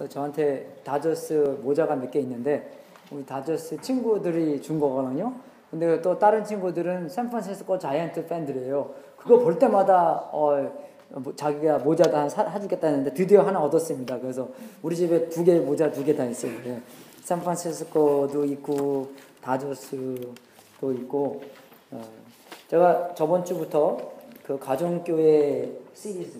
저한테 다저스 모자가 몇 개 있는데 우리 다저스 친구들이 준 거거든요. 근데 또 다른 친구들은 샌프란시스코 자이언트 팬들이에요. 그거 볼 때마다 자기가 모자 다 사주겠다 했는데 드디어 하나 얻었습니다. 그래서 우리 집에 모자 두 개 다 있어요. 네. 샌프란시스코도 있고 다저스도 있고 제가 저번 주부터 그 가정교회 시리즈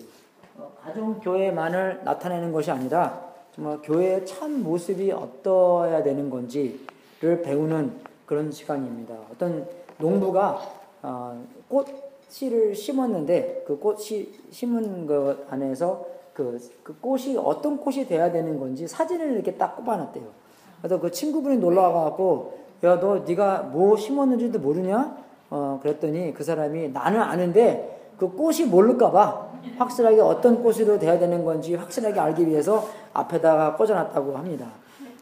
가정교회만을 나타내는 것이 아니라 정말 교회의 참 모습이 어떠해야 되는 건지를 배우는 그런 시간입니다. 어떤 농부가 꽃씨를 심었는데 그 꽃이 심은 것 안에서 그 꽃이 어떤 꽃이 돼야 되는 건지 사진을 이렇게 딱 꼽아놨대요. 그래서 그 친구분이 놀러 와갖고 야, 네가 뭐 심었는지도 모르냐? 그랬더니 그 사람이 나는 아는데 그 꽃이 모를까봐 확실하게 어떤 꽃으로 돼야 되는 건지 확실하게 알기 위해서 앞에다가 꽂아놨다고 합니다.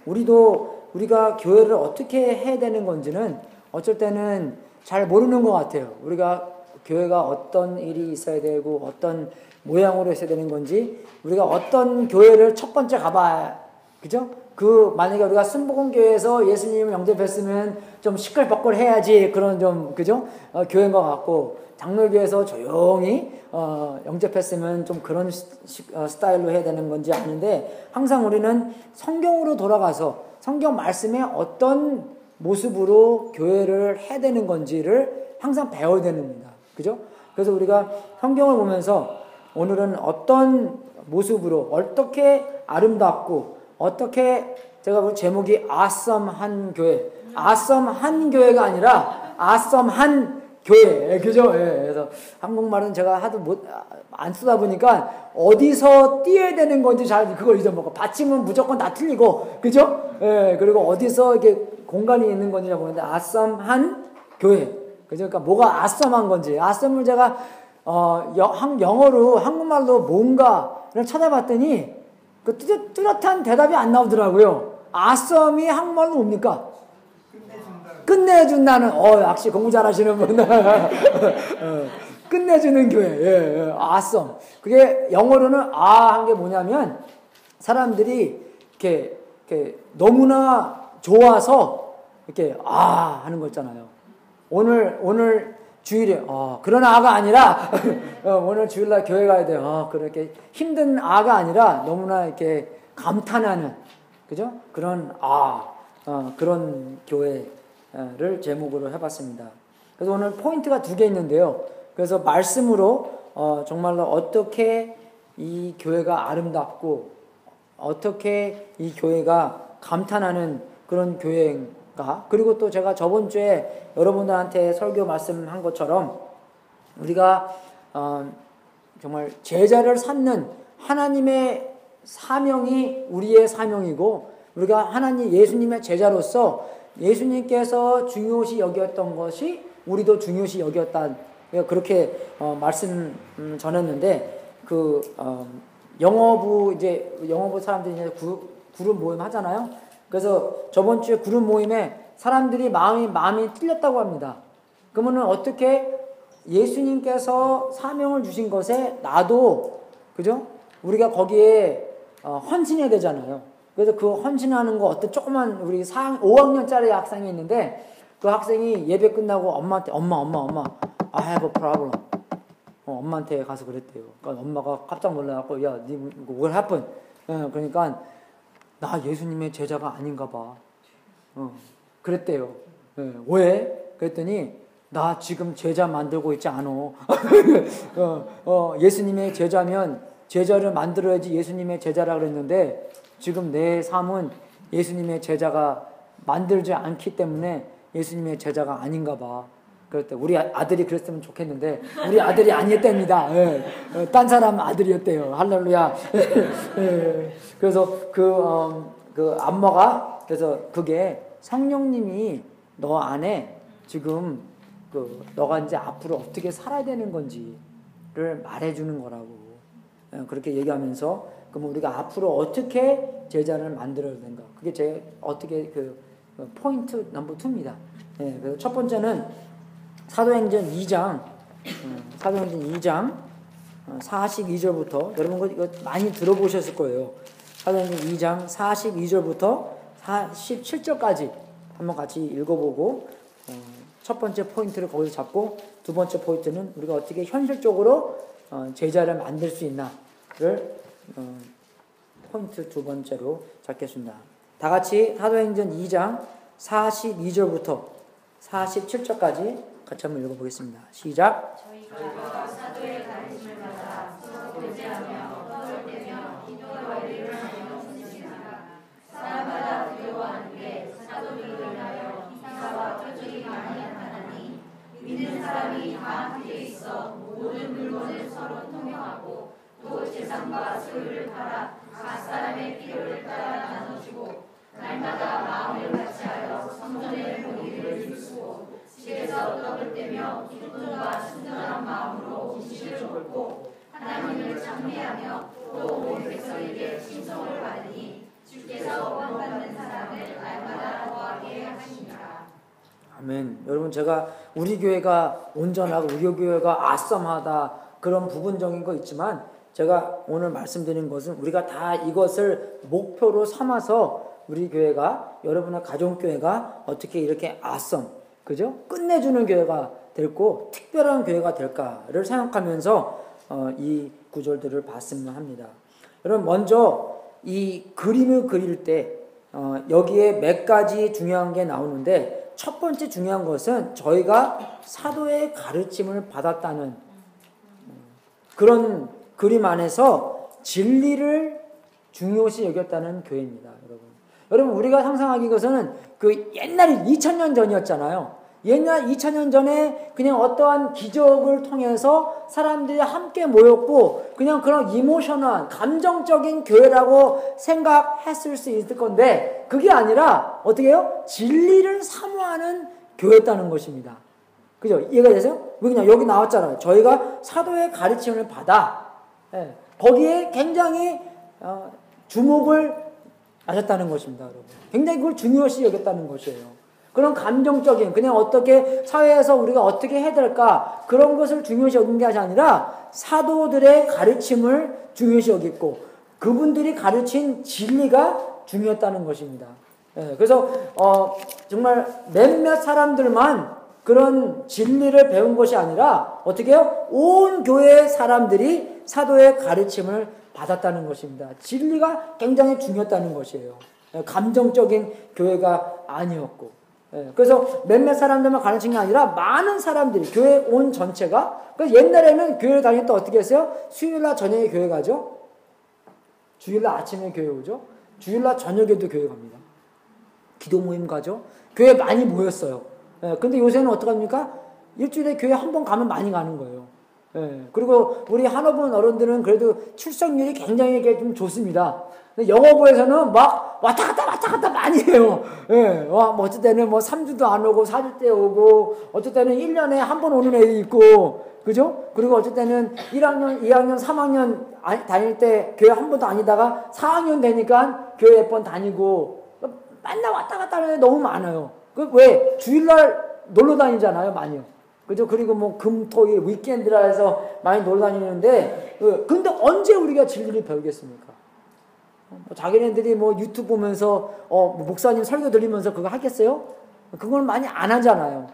우리가 교회를 어떻게 해야 되는 건지는 어쩔 때는 잘 모르는 것 같아요. 우리가 교회가 어떤 일이 있어야 되고 어떤 모양으로 있어야 되는 건지 우리가 어떤 교회를 첫 번째 가봐야 그죠? 만약에 우리가 순복음교회에서 예수님을 영접했으면 좀 시끌벅글 해야지 그런 좀 그죠? 교회인 것 같고 장로교회에서 조용히 영접했으면 좀 그런 스타일로 해야 되는 건지 아는데 항상 우리는 성경으로 돌아가서 성경 말씀에 어떤 모습으로 교회를 해야 되는 건지를 항상 배워야 됩니다. 그죠? 그래서 우리가 성경을 보면서 오늘은 어떤 모습으로 어떻게 아름답고 어떻게 제가 제목이 아썸한 교회, 아썸한 교회가 아니라 아썸한 교회, 그죠? 예, 그래서 한국말은 제가 하도 안 쓰다 보니까 어디서 띄어야 되는 건지 잘 그걸 잊어먹고 받침은 무조건 다 틀리고, 그죠? 예, 그리고 어디서 이게 공간이 있는 건지 잘 모르는데 아썸한 교회, 그죠? 그러니까 뭐가 아썸한 건지, 아썸을 제가 영어로 한국말로 뭔가를 찾아봤더니 그 뚜렷한 대답이 안 나오더라고요. 아썸이 한국말로 뭡니까? 끝내준다는, 역시 공부 잘하시는 분. 끝내주는 교회. 아썸. 그게 영어로는 한 게 뭐냐면 사람들이 이렇게 너무나 좋아서 이렇게 하는 거 있잖아요. 오늘 주일에 그런 아니라 오늘 주일날 교회 가야 돼. 그렇게 힘든 아니라 너무나 이렇게 감탄하는 그죠? 그런 그런 교회를 제목으로 해봤습니다. 그래서 오늘 포인트가 2개 있는데요. 그래서 말씀으로 정말로 어떻게 이 교회가 아름답고 어떻게 이 교회가 감탄하는 그런 교회인가. 그리고 또 제가 저번 주에 여러분들한테 설교 말씀한 것처럼 우리가 정말 제자를 삼는 하나님의 사명이 우리의 사명이고 우리가 예수님의 제자로서 예수님께서 중요시 여겼던 것이 우리도 중요시 여겼다. 그렇게 말씀 전했는데 영어부 사람들이 이제 그룹 모임 하잖아요. 그래서 저번 주에 그룹 모임에 사람들이 마음이 틀렸다고 합니다. 그러면은 어떻게 예수님께서 사명을 주신 것에 나도 그죠? 우리가 거기에 헌신해야 되잖아요. 그래서 그 헌신하는 거 어떤 조그만 우리 5학년짜리 학생이 있는데 그 학생이 예배 끝나고 엄마한테 엄마 I have a problem. 엄마한테 가서 그랬대요. 그러니까 엄마가 깜짝 놀라갖고 야, 니 what happened? 그러니까 나 예수님의 제자가 아닌가 봐. 그랬대요. 왜? 그랬더니 나 지금 제자 만들고 있지 않어. 예수님의 제자면 제자를 만들어야지 예수님의 제자라 그랬는데 지금 내 삶은 예수님의 제자가 만들지 않기 때문에 예수님의 제자가 아닌가 봐. 그랬대. 우리 아들이 그랬으면 좋겠는데 우리 아들이 아니었답니다. 딴 사람 아들이었대요. 할렐루야. 그래서 그 안마가 그래서 그게 성령님이 너 안에 지금 너가 이제 앞으로 어떻게 살아야 되는 건지를 말해주는 거라고 그렇게 얘기하면서 그럼 우리가 앞으로 어떻게 제자를 만들어야 되는가 그게 어떻게 포인트 넘버 2입니다. 그래서 첫 번째는 사도행전 2장 42절부터 여러분 이거 많이 들어보셨을 거예요. 사도행전 2장 42절부터 47절까지 한번 같이 읽어보고 첫 번째 포인트를 거기서 잡고 두 번째 포인트는 우리가 어떻게 현실적으로 제자를 만들 수 있나를 포인트 두 번째로 잡겠습니다. 다 같이 사도행전 2장 42절부터 47절까지 같이 한번 읽어보겠습니다. 시작. 저희가 사도의 가르침을 받아 서로 교제하며 떡을 떼며 기도와 예를 하며 지내니라. 사람마다 두려워하는 게 사도들을 인하여 기사와 표적이 많이 나타나니 믿는 사람이 다 함께 있어 모든 물건을 서로 통용하고 또 재산과 소유를 팔아 각 사람의 필요를 따라 나눠주고 날마다 마음을 같이하여 성전에 모이기를 힘쓰고 집에서 떡을 떼며 기쁨과 순전한 마음으로 음식을 먹고 하나님을 찬미하며 또 온 백성에게 칭송을 받으니 주께서 구원받는 사람을 날마다 더하게 하시니라. 아멘. 여러분, 제가 우리 교회가 온전하고 우리 교회가 아썸하다 그런 부분적인 거 있지만 제가 오늘 말씀드린 것은 우리가 다 이것을 목표로 삼아서 우리 교회가 여러분의 가정교회가 어떻게 이렇게 아썸, 그죠? 끝내주는 교회가 될고 특별한 교회가 될까를 생각하면서 이 구절들을 봤으면 합니다. 여러분, 먼저 이 그림을 그릴 때 여기에 몇 가지 중요한 게 나오는데 첫 번째 중요한 것은 저희가 사도의 가르침을 받았다는 그런 그림 안에서 진리를 중요시 여겼다는 교회입니다. 여러분 우리가 상상하기 것은 그 옛날에 2000년 전이었잖아요. 옛날 2000년 전에 그냥 어떠한 기적을 통해서 사람들이 함께 모였고 그냥 그런 이모셔널, 감정적인 교회라고 생각했을 수 있을 건데 그게 아니라 어떻게 해요? 진리를 사모하는 교회였다는 것입니다. 그죠? 이해가 되세요? 그냥 여기 나왔잖아요. 저희가 사도의 가르침을 받아 거기에 굉장히 주목을 하셨다는 것입니다. 여러분. 굉장히 그걸 중요시 여겼다는 것이에요. 그런 감정적인 그냥 어떻게 사회에서 우리가 어떻게 해야 될까 그런 것을 중요시 여긴 게 아니라 사도들의 가르침을 중요시 여겼고 그분들이 가르친 진리가 중요했다는 것입니다. 그래서 정말 몇몇 사람들만 그런 진리를 배운 것이 아니라 어떻게 해요? 온 교회의 사람들이 사도의 가르침을 받았다는 것입니다. 진리가 굉장히 중요했다는 것이에요. 감정적인 교회가 아니었고. 그래서 몇몇 사람들만 가르친 게 아니라 많은 사람들이 교회 온 전체가 그래서 옛날에는 교회를 다닐 때 어떻게 했어요? 수요일날 저녁에 교회 가죠. 주일날 아침에 교회 오죠. 주일날 저녁에도 교회 갑니다. 기도 모임 가죠. 교회 많이 모였어요. 근데 요새는 어떡합니까? 일주일에 교회 한 번 가면 많이 가는 거예요. 그리고 우리 한어분 어른들은 그래도 출석률이 굉장히 좀 좋습니다. 영어부에서는 막 왔다 갔다 많이 해요. 뭐 어쩔 때는 뭐 3주도 안 오고 4주 때 오고 어쩔 때는 1년에 한 번 오는 애도 있고 그죠? 그리고 어쩔 때는 1학년, 2학년, 3학년 다닐 때 교회 한 번도 아니다가 4학년 되니까 교회 몇 번 다니고 맨날 왔다 갔다 하는 애 너무 많아요. 왜? 주일날 놀러 다니잖아요, 많이요. 그죠? 그리고 뭐 금, 토, 일, 위켄드라 해서 많이 놀러 다니는데, 근데 언제 우리가 진리를 배우겠습니까? 자기네들이 뭐 유튜브 보면서, 목사님 설교 들리면서 그거 하겠어요? 그걸 많이 안 하잖아요.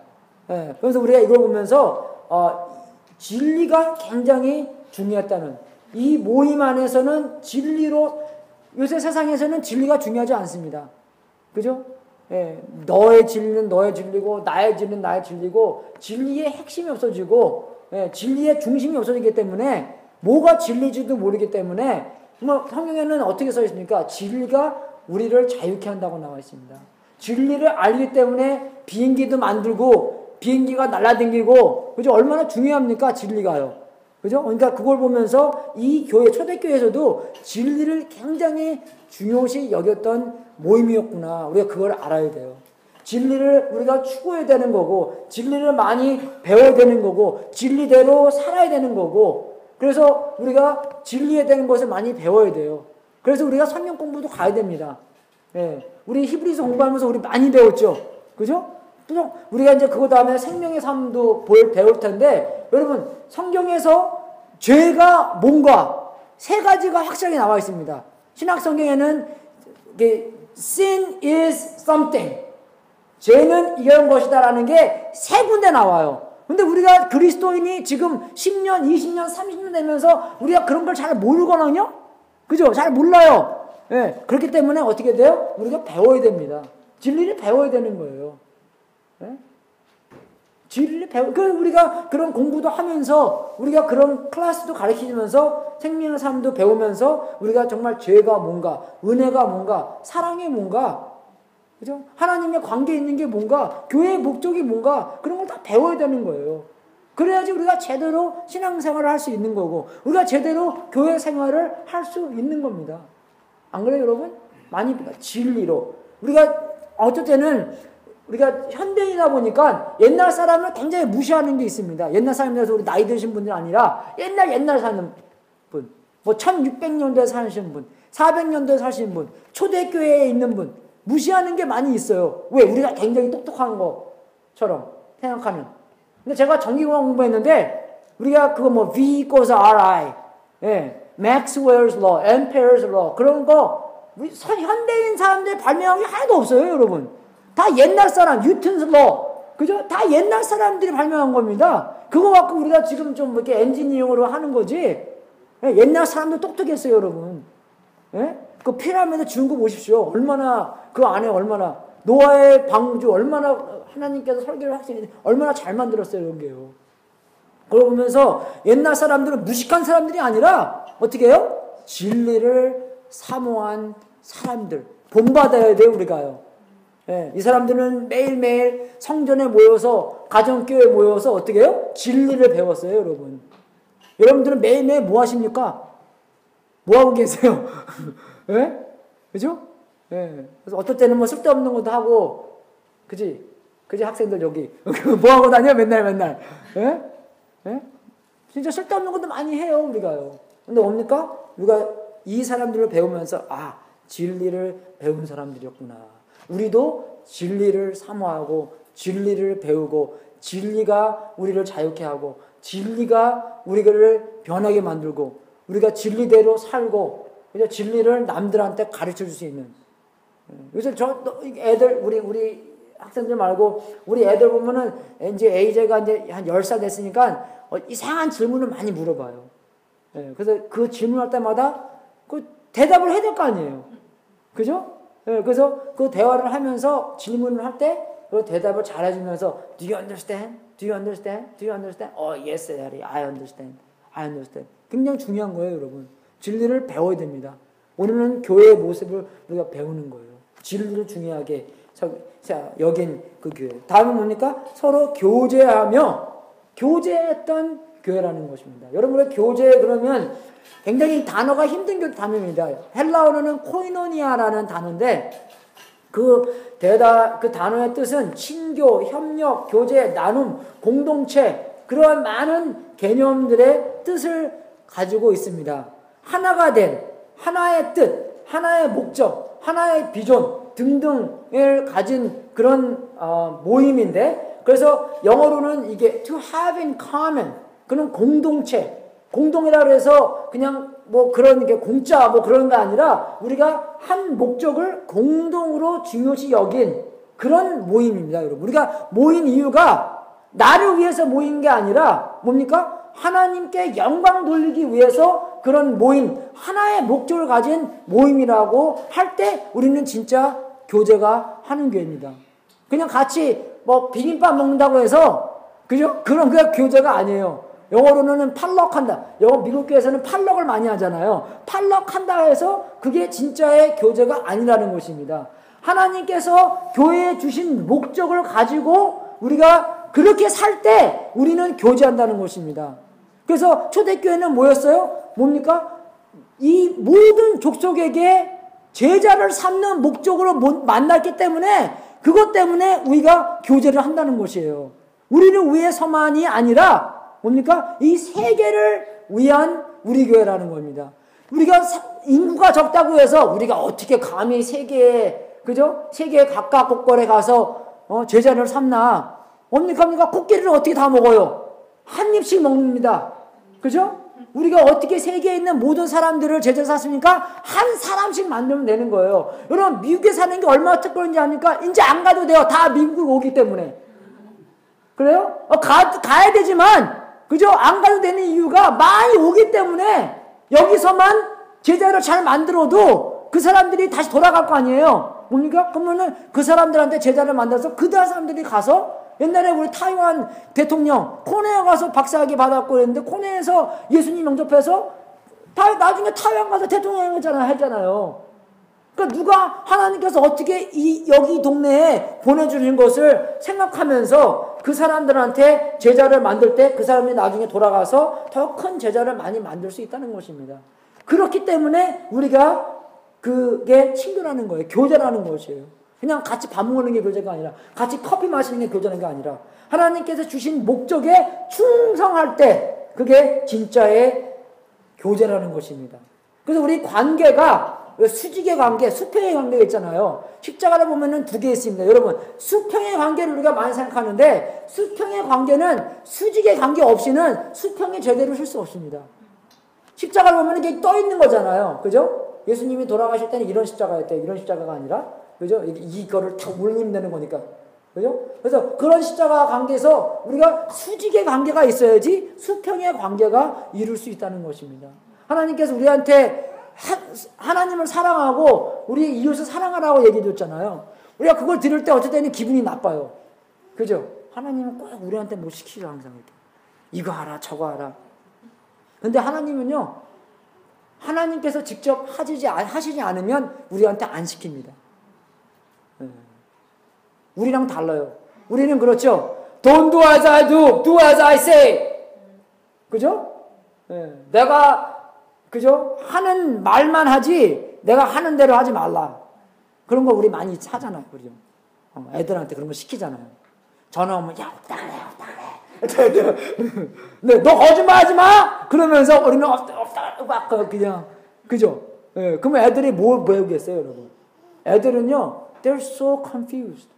그래서 우리가 이걸 보면서, 진리가 굉장히 중요했다는, 이 모임 안에서는 진리로, 요새 세상에서는 진리가 중요하지 않습니다. 그죠? 너의 진리는 너의 진리고 나의 진리는 나의 진리고 진리의 핵심이 없어지고 진리의 중심이 없어지기 때문에 뭐가 진리지도 모르기 때문에 뭐 성경에는 어떻게 써 있습니까? 진리가 우리를 자유케 한다고 나와 있습니다. 진리를 알기 때문에 비행기도 만들고 비행기가 날아다니고 그죠? 얼마나 중요합니까? 진리가요. 그죠? 그러니까 그걸 보면서 이 교회 초대교회에서도 진리를 굉장히 중요시 여겼던 모임이었구나. 우리가 그걸 알아야 돼요. 진리를 우리가 추구해야 되는 거고 진리를 많이 배워야 되는 거고 진리대로 살아야 되는 거고 그래서 우리가 진리에 대한 것을 많이 배워야 돼요. 그래서 우리가 성경 공부도 가야 됩니다. 우리 히브리서 공부하면서 우리 많이 배웠죠. 그죠? 우리가 이제 그거 다음에 생명의 삶도 배울 텐데 여러분 성경에서 죄가 뭔가 세 가지가 확실하게 나와 있습니다. 신약 성경에는 sin is something. 죄는 이런 것이다라는 게 3군데 나와요. 근데 우리가 그리스도인이 지금 10년, 20년, 30년 되면서 우리가 그런 걸 잘 모르거든요? 그죠? 잘 몰라요. 예. 그렇기 때문에 어떻게 돼요? 우리가 배워야 됩니다. 진리를 배워야 되는 거예요. 예? 진리를 우리가 그런 공부도 하면서, 우리가 그런 클래스도 가르치면서, 생명의 삶도 배우면서, 우리가 정말 죄가 뭔가, 은혜가 뭔가, 사랑이 뭔가, 그죠? 하나님의 관계에 있는 게 뭔가, 교회의 목적이 뭔가, 그런 걸 다 배워야 되는 거예요. 그래야지 우리가 제대로 신앙생활을 할 수 있는 거고, 우리가 제대로 교회 생활을 할 수 있는 겁니다. 안 그래요, 여러분? 많이 진리로. 우리가 어쩔 때는 우리가 현대이다 보니까 옛날 사람을 굉장히 무시하는 게 있습니다. 옛날 사람이라서 우리 나이 드신 분들 아니라 옛날 사는 분, 뭐 1600년도에 사시는 분, 400년도에 사시는 분, 초대교회에 있는 분, 무시하는 게 많이 있어요. 왜? 우리가 굉장히 똑똑한 것처럼 생각하는. 근데 제가 전기공학 공부했는데, 우리가 그거 뭐 V equals RI, 예, Maxwell's Law, Ampere's Law, 그런 거, 우리 현대인 사람들 발명한 게 하나도 없어요, 여러분. 다 옛날 사람, 뉴턴's Law, 그죠? 다 옛날 사람들이 발명한 겁니다. 그거 갖고 우리가 지금 좀 이렇게 엔지니어로 하는 거지. 예, 옛날 사람들 똑똑했어요, 여러분. 예? 그 피라미드 지은 거 보십시오. 얼마나, 그 안에 얼마나, 노아의 방주, 얼마나 하나님께서 설계를 하시니, 얼마나 잘 만들었어요, 이런 게요. 그러고 보면서 옛날 사람들은 무식한 사람들이 아니라, 어떻게 해요? 진리를 사모한 사람들. 본받아야 돼요, 우리가요. 예, 이 사람들은 매일매일 성전에 모여서, 가정교회에 모여서 어떻게 해요? 진리를 배웠어요, 여러분. 여러분들은 매일매일 뭐 하십니까? 뭐 하고 계세요? 예? 그죠? 예. 그래서 어떨 때는 뭐 쓸데없는 것도 하고, 그지 학생들 여기. 뭐 하고 다녀? 맨날. 예? 예? 진짜 쓸데없는 것도 많이 해요, 우리가요. 근데 뭡니까? 우리가 이 사람들을 배우면서, 아, 진리를 배운 사람들이었구나. 우리도 진리를 사모하고, 진리를 배우고, 진리가 우리를 자유케 하고, 진리가 우리를 변하게 만들고, 우리가 진리대로 살고, 진리를 남들한테 가르쳐 줄 수 있는. 요새 애들, 우리 학생들 말고, 우리 애들 보면은, 이제 AJ가 이제 한 10살 됐으니까, 이상한 질문을 많이 물어봐요. 예, 그래서 그 질문할 때마다 그 대답을 해야 될 거 아니에요. 그죠? 예, 그래서 그 대화를 하면서 질문을 할 때, 그 대답을 잘 해주면서, Do you understand? Do you understand? Do you understand? Yes, Daddy. I understand. I understand. 굉장히 중요한 거예요, 여러분. 진리를 배워야 됩니다. 오늘은 교회의 모습을 우리가 배우는 거예요. 진리를 중요하게 여긴 그 교회. 다음은 뭡니까? 서로 교제했던 교회라는 것입니다. 여러분의 교제 그러면 굉장히 단어가 힘든 단어입니다. 헬라어로는 코이노니아라는 단어인데 그 단어의 뜻은 친교, 협력, 교제, 나눔, 공동체 그러한 많은 개념들의 뜻을 가지고 있습니다. 하나가 된 하나의 뜻, 하나의 목적, 하나의 비전 등등을 가진 그런 모임인데 그래서 영어로는 이게 to have in common 그런 공동체, 공동이라고 해서 그냥 뭐 그런 게 공짜 뭐 그런 거 아니라 우리가 한 목적을 공동으로 중요시 여긴 그런 모임입니다, 여러분. 우리가 모인 이유가 나를 위해서 모인 게 아니라 뭡니까? 하나님께 영광 돌리기 위해서 그런 모임, 하나의 목적을 가진 모임이라고 할 때 우리는 진짜 교제가 하는 교회입니다. 그냥 같이 뭐 비빔밥 먹는다고 해서 그죠? 그런 게 교제가 아니에요. 영어로는 팔럭한다. 미국 교회에서는 팔럭을 많이 하잖아요. 팔럭한다 해서 그게 진짜의 교제가 아니라는 것입니다. 하나님께서 교회에 주신 목적을 가지고 우리가 그렇게 살 때 우리는 교제한다는 것입니다. 그래서 초대교회는 뭐였어요? 뭡니까? 이 모든 족속에게 제자를 삼는 목적으로 만났기 때문에 그것 때문에 우리가 교제를 한다는 것이에요. 우리를 위해서만이 아니라 뭡니까? 이 세계를 위한 우리 교회라는 겁니다. 우리가 인구가 적다고 해서 우리가 어떻게 감히 세계에 그죠? 세계 각각 곳곳에 가서 제자를 삼나? 뭡니까? 코끼리를 어떻게 다 먹어요? 한 입씩 먹습니다. 그죠? 우리가 어떻게 세계에 있는 모든 사람들을 제자로 삼습니까? 한 사람씩 만들면 되는 거예요. 여러분, 미국에 사는 게 얼마나 특권인지 아닙니까? 이제 안 가도 돼요. 다 미국으로 오기 때문에. 그래요? 가야 되지만, 그죠? 안 가도 되는 이유가 많이 오기 때문에 여기서만 제자를 잘 만들어도 그 사람들이 다시 돌아갈 거 아니에요? 뭡니까? 그러면은 그 사람들한테 제자를 만들어서 그 사람들이 가서 옛날에 우리 타이완 대통령 코네에 가서 박사학위 받았고 그랬는데 코네에서 예수님 영접해서 나중에 타이완 가서 대통령 했잖아요. 그러니까 누가 하나님께서 어떻게 여기 동네에 보내주는 것을 생각하면서 그 사람들한테 제자를 만들 때 그 사람이 나중에 돌아가서 더 큰 제자를 많이 만들 수 있다는 것입니다. 그렇기 때문에 우리가 그게 친교라는 거예요. 교제라는 것이에요. 그냥 같이 밥 먹는 게 교제가 아니라 같이 커피 마시는 게 교제라는 게 아니라 하나님께서 주신 목적에 충성할 때 그게 진짜의 교제라는 것입니다. 그래서 우리 관계가 수직의 관계, 수평의 관계가 있잖아요. 십자가를 보면은 두 개 있습니다. 여러분, 수평의 관계를 우리가 많이 생각하는데 수평의 관계는 수직의 관계 없이는 수평이 제대로 쓸 수 없습니다. 십자가를 보면 이게 떠 있는 거잖아요. 그죠? 예수님이 돌아가실 때는 이런 십자가였대요. 이런 십자가가 아니라 그죠? 이거를 탁 올리면 되는 거니까. 그죠? 그래서 그런 십자가 관계에서 우리가 수직의 관계가 있어야지 수평의 관계가 이룰 수 있다는 것입니다. 하나님께서 우리한테 하나님을 사랑하고 우리 이웃을 사랑하라고 얘기해 줬잖아요. 우리가 그걸 들을 때 어쩔 때는 기분이 나빠요. 그죠? 하나님은 꼭 우리한테 뭐 시키죠, 항상 이렇게. 이거 하라, 저거 하라. 근데 하나님은요, 하나님께서 직접 하시지 않으면 우리한테 안 시킵니다. 우리랑 달라요. 우리는 그렇죠. Don't do as I do, do as I say. 그죠? 내가 그죠? 하는 말만 하지 내가 하는 대로 하지 말라. 그런 거 우리 많이 하잖아요. 그죠? 애들한테 그런 거 시키잖아요. 전화 오면 야 없다 그래. 네, 너 거짓말하지 마. 그러면서 우리는 없다 막 그냥 그죠? 그러면 애들이 뭘 배우겠어요, 여러분? 애들은요. They're so confused.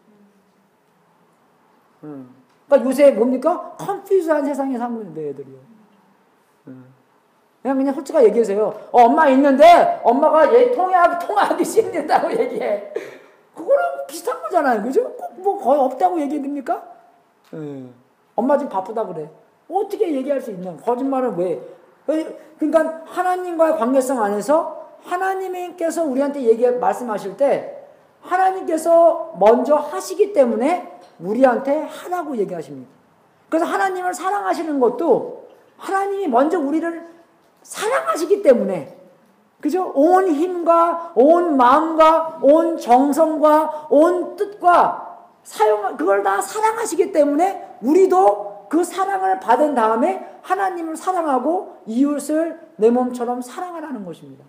그러니까 요새 뭡니까? confuse한 세상에 사는 건데 애들이요. 그냥 솔직하게 얘기하세요. 엄마 있는데 엄마가 얘 통화하기 싫다고 얘기해. 그거랑 비슷한 거잖아요, 그죠? 꼭 뭐 거의 없다고 얘기됩니까? 엄마 지금 바쁘다 그래. 어떻게 얘기할 수 있냐? 거짓말은 왜? 그러니까 하나님과의 관계성 안에서 하나님께서 우리한테 말씀하실 때. 하나님께서 먼저 하시기 때문에 우리한테 하라고 얘기하십니다. 그래서 하나님을 사랑하시는 것도 하나님이 먼저 우리를 사랑하시기 때문에 그죠? 온 힘과 온 마음과 온 정성과 온 뜻과 그걸 다 사랑하시기 때문에 우리도 그 사랑을 받은 다음에 하나님을 사랑하고 이웃을 내 몸처럼 사랑하라는 것입니다.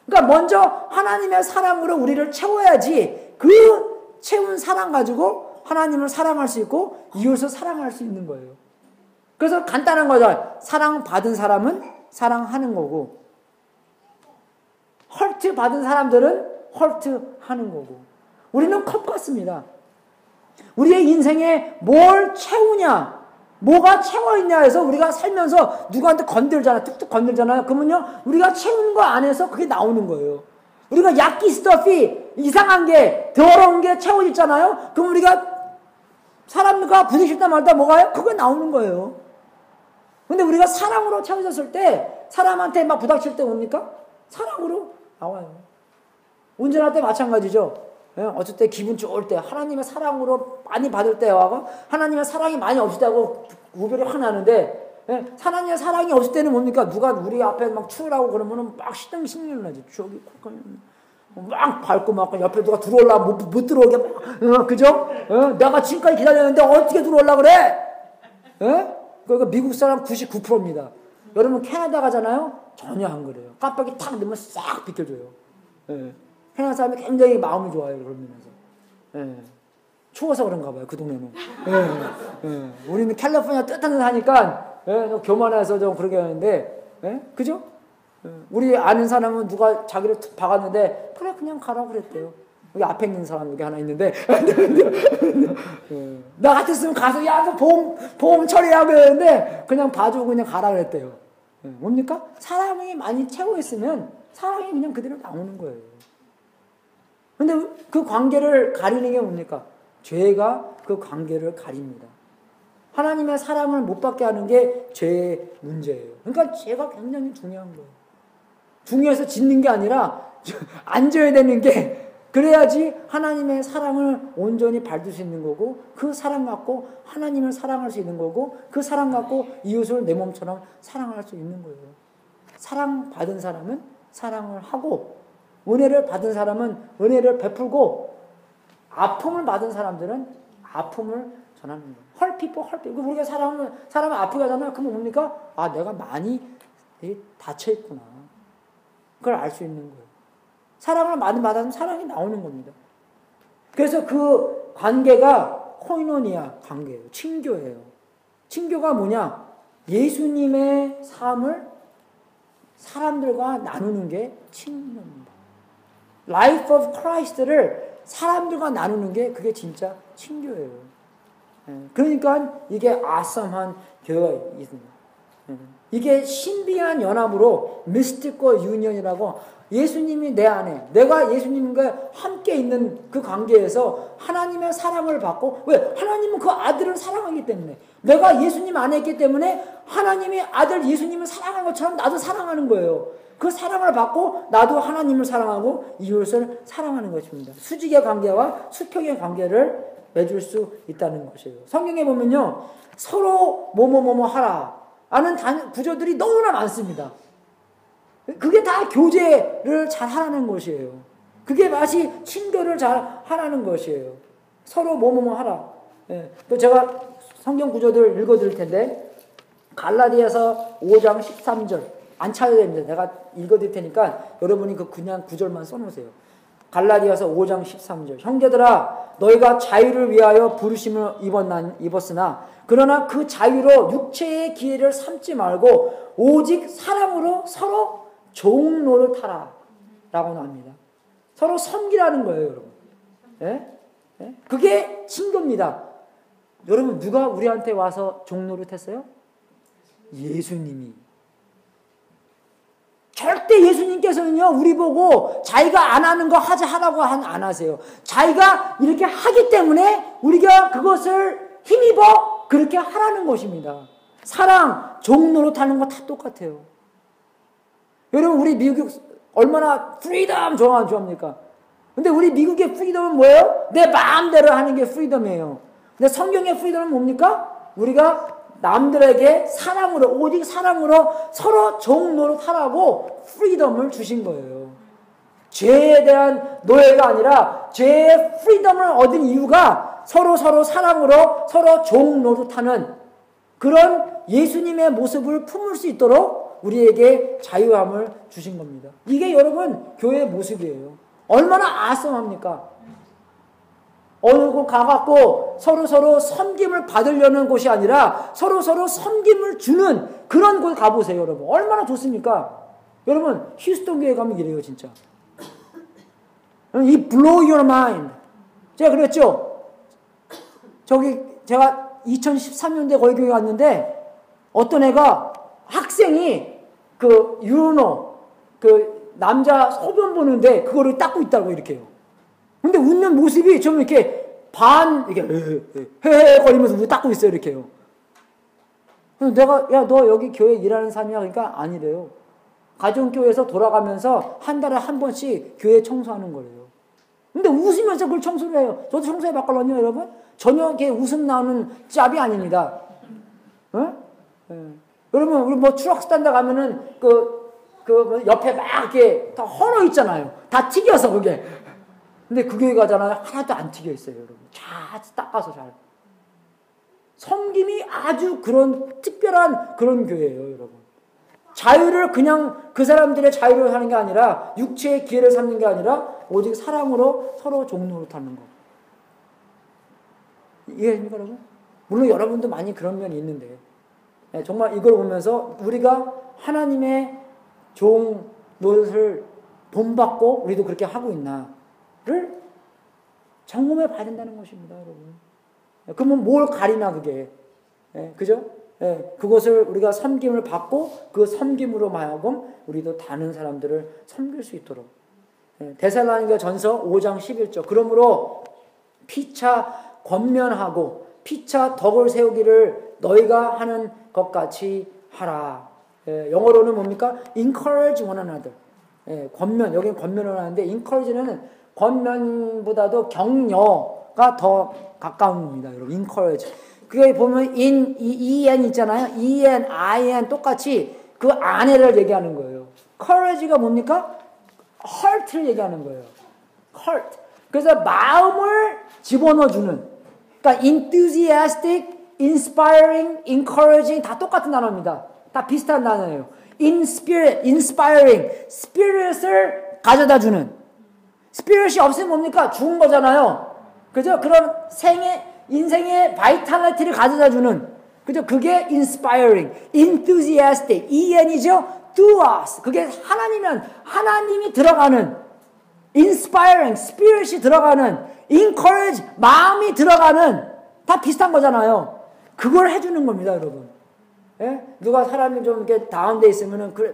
그러니까 먼저 하나님의 사랑으로 우리를 채워야지 그 채운 사랑 가지고 하나님을 사랑할 수 있고 이웃을 사랑할 수 있는 거예요. 그래서 간단한 거죠. 사랑받은 사람은 사랑하는 거고 헐트 받은 사람들은 헐트 하는 거고 우리는 컵 같습니다. 우리의 인생에 뭘 채우냐 뭐가 채워있냐 해서 우리가 살면서 누구한테 툭툭 건들잖아요. 그러면요, 우리가 채운 거 안에서 그게 나오는 거예요. 우리가 야끼 스터피, 이상한 게, 더러운 게 채워있잖아요. 그럼 우리가 사람과 부딪힐 때마다 뭐가요? 그거 나오는 거예요. 근데 우리가 사랑으로 채워졌을 때, 사람한테 막 부닥칠 때 뭡니까? 사랑으로 나와요. 운전할 때 마찬가지죠. 어쩔 때 기분 좋을 때 하나님의 사랑으로 많이 받을 때하고 하나님의 사랑이 많이 없을 때하고 구별이 확 나는데 하나님의 사랑이 없을 때는 뭡니까? 누가 우리 앞에 막 추우라고 그러면은 막 신경을 나지. 저기 막 밟고 막 옆에 누가 들어올라 못 들어오게 막 그죠? 내가 지금까지 기다렸는데 어떻게 들어올라 그래? 그러니까 미국 사람 99%입니다. 여러분 캐나다 가잖아요? 전혀 안 그래요. 깜빡이 탁 넣으면 싹 비켜줘요. 캐나다 사람이 굉장히 마음이 좋아요. 그러면서 추워서 그런가 봐요. 그 동네는. 우리는 캘리포니아 뜨뜻한 데 사니까 교만해서 좀 그러게 하는데 그죠? 우리 아는 사람은 누가 자기를 툭 박았는데 그래 그냥 가라고 그랬대요. 여기 앞에 있는 사람 여기 하나 있는데 나 같았으면 가서 야 너 보험 처리하고 그랬는데 그냥 봐주고 그냥 가라 그랬대요. 뭡니까? 사랑이 많이 채워 있으면 사랑이 그냥 그대로 나오는 거예요. 근데 그 관계를 가리는 게 뭡니까? 죄가 그 관계를 가립니다. 하나님의 사랑을 못 받게 하는 게 죄의 문제예요. 그러니까 죄가 굉장히 중요한 거예요. 중요해서 짓는 게 아니라 앉아야 되는 게, 그래야지 하나님의 사랑을 온전히 받을 수 있는 거고, 그 사랑 갖고 하나님을 사랑할 수 있는 거고, 그 사랑 갖고 이웃을 내 몸처럼 사랑할 수 있는 거예요. 사랑받은 사람은 사랑을 하고, 은혜를 받은 사람은 은혜를 베풀고, 아픔을 받은 사람들은 아픔을 전하는 거예요. hurt people, hurt people. 우리가 사람을 아프게 하잖아요. 그러면 뭡니까? 아, 내가 많이 다쳐있구나. 그걸 알 수 있는 거예요. 사랑을 많이 받으면 사랑이 나오는 겁니다. 그래서 그 관계가 코이노니아 관계예요. 친교예요. 친교가 뭐냐? 예수님의 삶을 사람들과 나누는 게 친교입니다. Life of Christ를 사람들과 나누는 게 그게 진짜 친교예요. 그러니까 이게 awesome한 교회가 있습니다. 이게 신비한 연합으로 mystical union이라고, 예수님이 내 안에, 내가 예수님과 함께 있는 그 관계에서 하나님의 사랑을 받고, 왜? 하나님은 그 아들을 사랑하기 때문에, 내가 예수님 안에 있기 때문에 하나님이 아들 예수님을 사랑하는 것처럼 나도 사랑하는 거예요. 그 사랑을 받고 나도 하나님을 사랑하고 이웃을 사랑하는 것입니다. 수직의 관계와 수평의 관계를 맺을 수 있다는 것이에요. 성경에 보면요, 서로 뭐뭐뭐뭐 하라 하는 구조들이 너무나 많습니다. 그게 다 교제를 잘 하라는 것이에요. 그게 마치 친교를 잘 하라는 것이에요. 서로 뭐뭐뭐 하라. 또 제가 성경 구조들 읽어드릴 텐데, 갈라디아서 5장 13절 안 찾아야 됩니다. 내가 읽어드릴 테니까 여러분이 그냥 구절만 써놓으세요. 갈라디아서 5장 13절. 형제들아, 너희가 자유를 위하여 부르심을 입었으나 그러나 그 자유로 육체의 기회를 삼지 말고 오직 사랑으로 서로 좋은 노릇 하라 라고 나옵니다. 서로 섬기라는 거예요, 여러분. 예? 예? 그게 친교입니다. 여러분, 누가 우리한테 와서 종노릇 했어요? 예수님이. 절대 예수님께서는요, 우리 보고 자기가 안 하는 거 하라고 안 하세요. 자기가 이렇게 하기 때문에 우리가 그것을 힘입어 그렇게 하라는 것입니다. 사랑, 종노릇 하는 거 다 똑같아요. 여러분, 우리 미국 얼마나 프리덤 좋아합니까? 근데 우리 미국의 프리덤은 뭐예요? 내 마음대로 하는 게 프리덤이에요. 근데 성경의 프리덤은 뭡니까? 우리가 남들에게 사랑으로, 오직 사랑으로 서로 종노릇 하라고 프리덤을 주신 거예요. 죄에 대한 노예가 아니라 죄의 프리덤을 얻은 이유가 서로 사랑으로 서로 종노릇하는 그런 예수님의 모습을 품을 수 있도록 우리에게 자유함을 주신 겁니다. 이게 여러분 교회의 모습이에요. 얼마나 아썸합니까? 어느 곳 가갖고 서로 섬김을 받으려는 곳이 아니라 서로 섬김을 주는 그런 곳 가보세요, 여러분. 얼마나 좋습니까? 여러분, 휴스턴 교회 가면 이래요, 진짜. 이 blow your mind. 제가 그랬죠? 제가 2013년도에 거기 교회 갔는데 어떤 애가 학생이 그 유노 그 남자 소변 보는데 그거를 닦고 있다고 이렇게요. 근데 웃는 모습이 좀 이렇게 이렇게 헤헤 거리면서 닦고 있어요, 이렇게요. 그래서 내가, 야, 너 여기 교회 일하는 사람이야? 그러니까 아니래요. 가정교회에서 돌아가면서 한 달에 한 번씩 교회 청소하는 거래요. 근데 웃으면서 그걸 청소를 해요. 저도 청소해 봤거든요, 여러분. 전혀 이렇게 웃음 나오는 짭이 아닙니다. 여러분, 우리 뭐 추락 스탠드 가면은 옆에 막 이렇게 다 헐어 있잖아요. 다 튀겨서 그게. 근데 그 교회 가잖아요. 하나도 안 튀겨 있어요, 여러분. 잘 닦아서 잘. 섬김이 아주 그런 특별한 그런 교회예요, 여러분. 자유를 그냥 그 사람들의 자유를 하는 게 아니라 육체의 기회를 삼는 게 아니라 오직 사랑으로 서로 종노릇하는 거. 이해됩니까, 여러분? 물론 여러분도 많이 그런 면이 있는데 정말 이걸 보면서 우리가 하나님의 종 노릇을 본받고 우리도 그렇게 하고 있나를 점검해 봐야 된다는 것입니다, 여러분. 그러면 뭘 가리나 그게. 그죠? 그것을 우리가 섬김을 받고 그 섬김으로 하여금 우리도 다른 사람들을 섬길 수 있도록. 데살로니가 전서 5장 11절. 그러므로 피차 권면하고 피차 덕을 세우기를 너희가 하는 것 같이 하라. 영어로는 뭡니까? encourage one another. 권면, 여기는 권면을 하는데 encourage는 권면보다도 격려가 더 가까운 겁니다. 여러분, encourage. 그게 보면 en 있잖아요. en, in 똑같이 그 안에를 얘기하는 거예요. courage가 뭡니까? heart를 얘기하는 거예요. heart. 그래서 마음을 집어넣어주는. 그러니까 enthusiastic, inspiring, encouraging 다 똑같은 단어입니다. 다 비슷한 단어예요. in spirit, inspiring, spirit을 가져다 주는. spirit이 없으면 뭡니까? 죽은 거잖아요. 그죠? 그런 인생의 바이탈리티를 가져다 주는. 그죠? 그게 inspiring, enthusiastic, en이죠? douos. 그게 하나님이 들어가는, inspiring, spirit이 들어가는, encourage, 마음이 들어가는, 다 비슷한 거잖아요. 그걸 해주는 겁니다, 여러분. 예? 누가 사람이 좀 이렇게 다운돼 있으면은, 그래,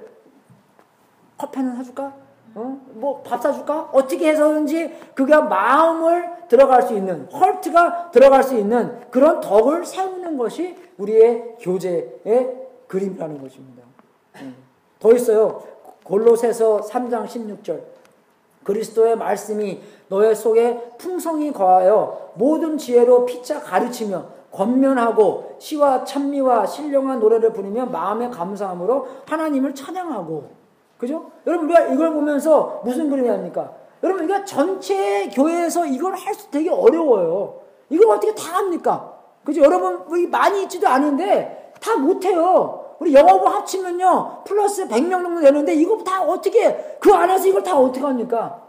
커피 하나 사줄까? 뭐 밥 사줄까? 어떻게 해서든지 그게 마음을 들어갈 수 있는, 헐트가 들어갈 수 있는 그런 덕을 세우는 것이 우리의 교제의 그림이라는 것입니다. 더 있어요. 골로새서 3장 16절. 그리스도의 말씀이 너의 속에 풍성히 거하여 모든 지혜로 피차 가르치며 권면하고 시와 찬미와 신령한 노래를 부르며 마음의 감사함으로 하나님을 찬양하고. 그죠? 여러분, 우리가 이걸 보면서 무슨 그림이 합니까? 여러분, 우리가 전체 교회에서 이걸 할 수 되게 어려워요. 이걸 어떻게 다 합니까? 그죠? 여러분, 우리 많이 있지도 않은데 다 못해요. 우리 영어부 합치면요, 플러스 100명 정도 되는데 이거 다 어떻게, 그 안에서 이걸 다 어떻게 합니까?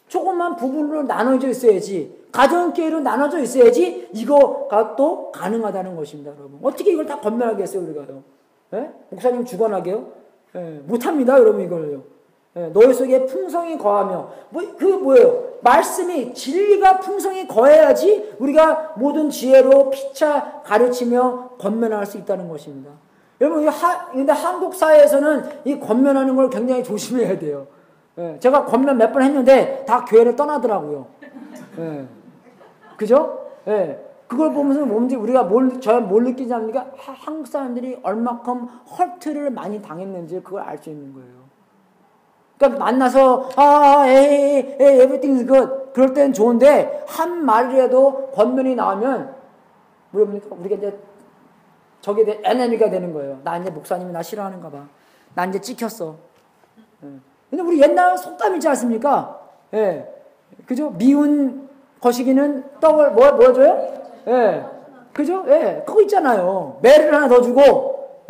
조금만 부분으로 나눠져 있어야지. 가정교회로 나눠져 있어야지 이거가 또 가능하다는 것입니다, 여러분. 어떻게 이걸 다 건면하겠어요, 우리가요? 예? 목사님 주관하게요? 못합니다, 여러분, 이걸요. 너희 속에 풍성이 거하며, 뭐예요? 말씀이, 진리가 풍성히 거해야지 우리가 모든 지혜로 피차 가르치며 권면할 수 있다는 것입니다. 여러분, 근데 한국 사회에서는 이 권면하는 걸 굉장히 조심해야 돼요. 제가 권면 몇 번 했는데 다 교회를 떠나더라고요. 그죠? 그걸 보면서 우리가 뭘 느끼지 않습니까? 한국 사람들이 얼마큼 헐트를 많이 당했는지 그걸 알 수 있는 거예요. 그러니까 만나서, everything's good. 그럴 때는 좋은데, 한 말이라도 권면이 나오면, 우리가 이제, 저게 에너미가 되는 거예요. 나 이제 목사님이 나 싫어하는가 봐. 나 이제 찍혔어. 근데 우리 옛날 속담이지 않습니까? 그죠? 미운 거시기는 떡을, 뭐 줘요? 그죠? 그거 있잖아요. 매를 하나 더 주고,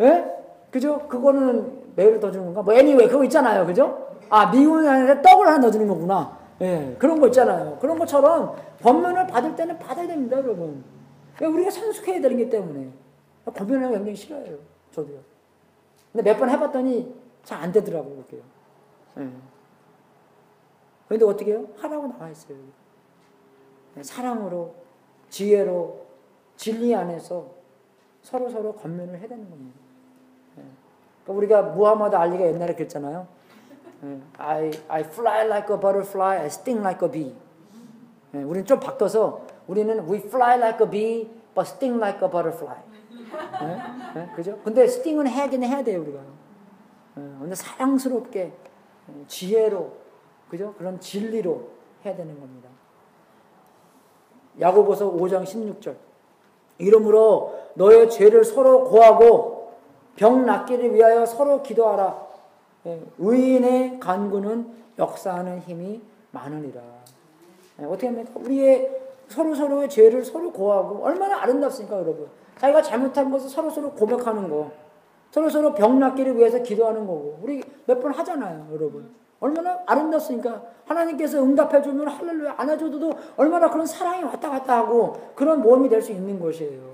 그죠? 그거는 매를 더 주는 건가? 뭐, anyway, 그거 있잖아요. 그죠? 미운이 아니라 떡을 하나 더 주는 거구나. 그런 거 있잖아요. 그런 것처럼 권면을 받을 때는 받아야 됩니다, 여러분. 우리가 성숙해야 되는 게 때문에. 권면을 굉장히 싫어해요. 저도요. 근데 몇 번 해봤더니 잘 안 되더라고요, 그게요. 그런데 어떻게 해요? 하라고 나와 있어요. 사랑으로, 지혜로, 진리 안에서 서로 권면을 해야 되는 겁니다. 그러니까 우리가 무하마드 알리가 옛날에 그랬잖아요. I fly like a butterfly, I sting like a bee. 우리는 좀 바꿔서 우리는 we fly like a bee, but sting like a butterfly. 그죠? 근데 sting은 하긴 해야 돼요, 우리가. 근데 사랑스럽게, 지혜로, 그죠? 그런 진리로 해야 되는 겁니다. 야고보서 5장 16절. 이러므로 너의 죄를 서로 고하고 병 낫기를 위하여 서로 기도하라. 의인의 간구는 역사하는 힘이 많으리라. 어떻게 합니까? 우리의 서로의 죄를 서로 고하고 얼마나 아름답습니까, 여러분? 자기가 잘못한 것을 서로 고백하는 거. 서로 병 낫기를 위해서 기도하는 거고. 우리 몇 번 하잖아요, 여러분. 얼마나 아름답습니까? 하나님께서 응답해주면 할렐루야, 안 해줘도 얼마나 그런 사랑이 왔다 갔다 하고 그런 모험이 될 수 있는 것이에요.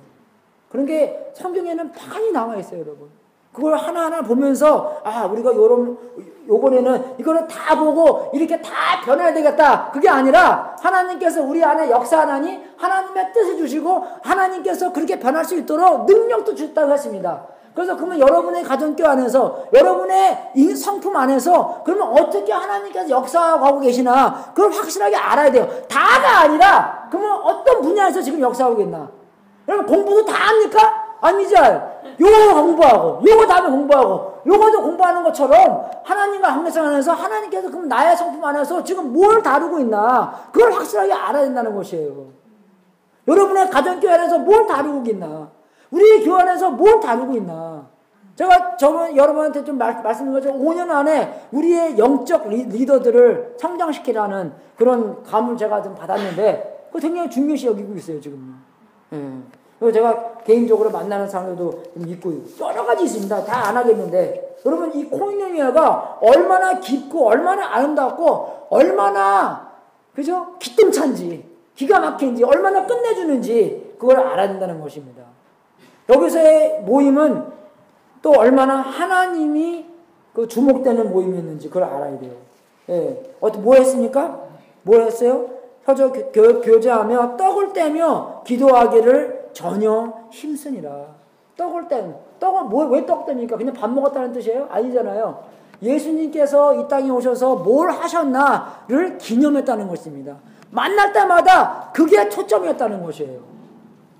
그런 게 성경에는 많이 나와 있어요, 여러분. 그걸 하나하나 보면서, 우리가 요번에는 이거는 다 보고 이렇게 다 변해야 되겠다. 그게 아니라 하나님께서 우리 안에 역사하나니 하나님의 뜻을 주시고 하나님께서 그렇게 변할 수 있도록 능력도 주셨다고 했습니다. 그래서 그러면 여러분의 가정교회 안에서 여러분의 이 성품 안에서 그러면 어떻게 하나님께서 역사하고 계시나 그걸 확실하게 알아야 돼요. 다가 아니라 그러면 어떤 분야에서 지금 역사하고 있나. 여러분 공부도 다 합니까? 아니죠. 요거 공부하고 요거 다음에 공부하고 요거도 공부하는 것처럼 하나님과 관계성 안에서 하나님께서 그럼 나의 성품 안에서 지금 뭘 다루고 있나 그걸 확실하게 알아야 된다는 것이에요. 여러분의 가정교회 안에서 뭘 다루고 있나 우리 교회 안에서 뭘 다루고 있나. 제가 여러분한테 좀 말씀드린 것처럼 5년 안에 우리의 영적 리더들을 성장시키라는 그런 감을 제가 좀 받았는데 그거 굉장히 중요시 여기고 있어요 지금. 그리고 제가 개인적으로 만나는 사람들도 좀 있고 여러 가지 있습니다. 다 안 하겠는데 여러분 이 코인onia가 얼마나 깊고 얼마나 아름답고 얼마나 그죠? 기똥찬지 기가 막힌지 얼마나 끝내주는지 그걸 알아야 된다는 것입니다. 여기서의 모임은 또 얼마나 하나님이 그 주목되는 모임이었는지 그걸 알아야 돼요. 예. 뭐 했습니까? 뭐 했어요? 서로 교제하며 떡을 떼며 기도하기를 전혀 힘쓰니라. 떡을 왜 떡 떼니까? 그냥 밥 먹었다는 뜻이에요? 아니잖아요. 예수님께서 이 땅에 오셔서 뭘 하셨나를 기념했다는 것입니다. 만날 때마다 그게 초점이었다는 것이에요.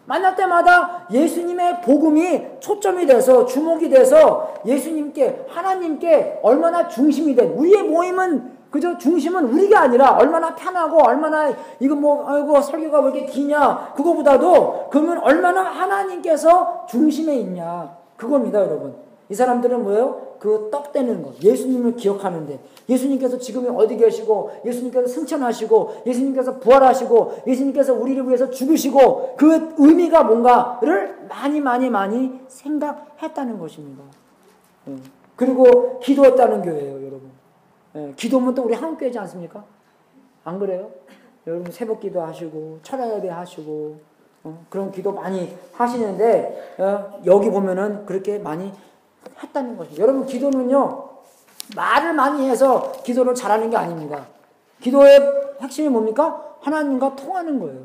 만날 때마다 예수님의 복음이 초점이 돼서 주목이 돼서 예수님께 하나님께 얼마나 중심이 된 우리의 모임은 그저 중심은 우리가 아니라 얼마나 편하고 얼마나 이거 뭐 아이고 설교가 왜 이렇게 기냐 그거보다도 그러면 얼마나 하나님께서 중심에 있냐 그겁니다 여러분. 이 사람들은 뭐예요? 그 떡 떼는 것 예수님을 기억하는데 예수님께서 지금 어디 계시고 예수님께서 승천하시고 예수님께서 부활하시고 예수님께서 우리를 위해서 죽으시고 그 의미가 뭔가를 많이 생각했다는 것입니다. 그리고 기도했다는 교회예요 여러분. 기도면 또 우리 한국교회지 않습니까? 안 그래요? 여러분 새벽 기도 하시고 철야 예배 하시고 그런 기도 많이 하시는데 여기 보면은 그렇게 많이 했다는 것입니다. 여러분 기도는요 말을 많이 해서 기도를 잘하는 게 아닙니다. 기도의 핵심이 뭡니까? 하나님과 통하는 거예요.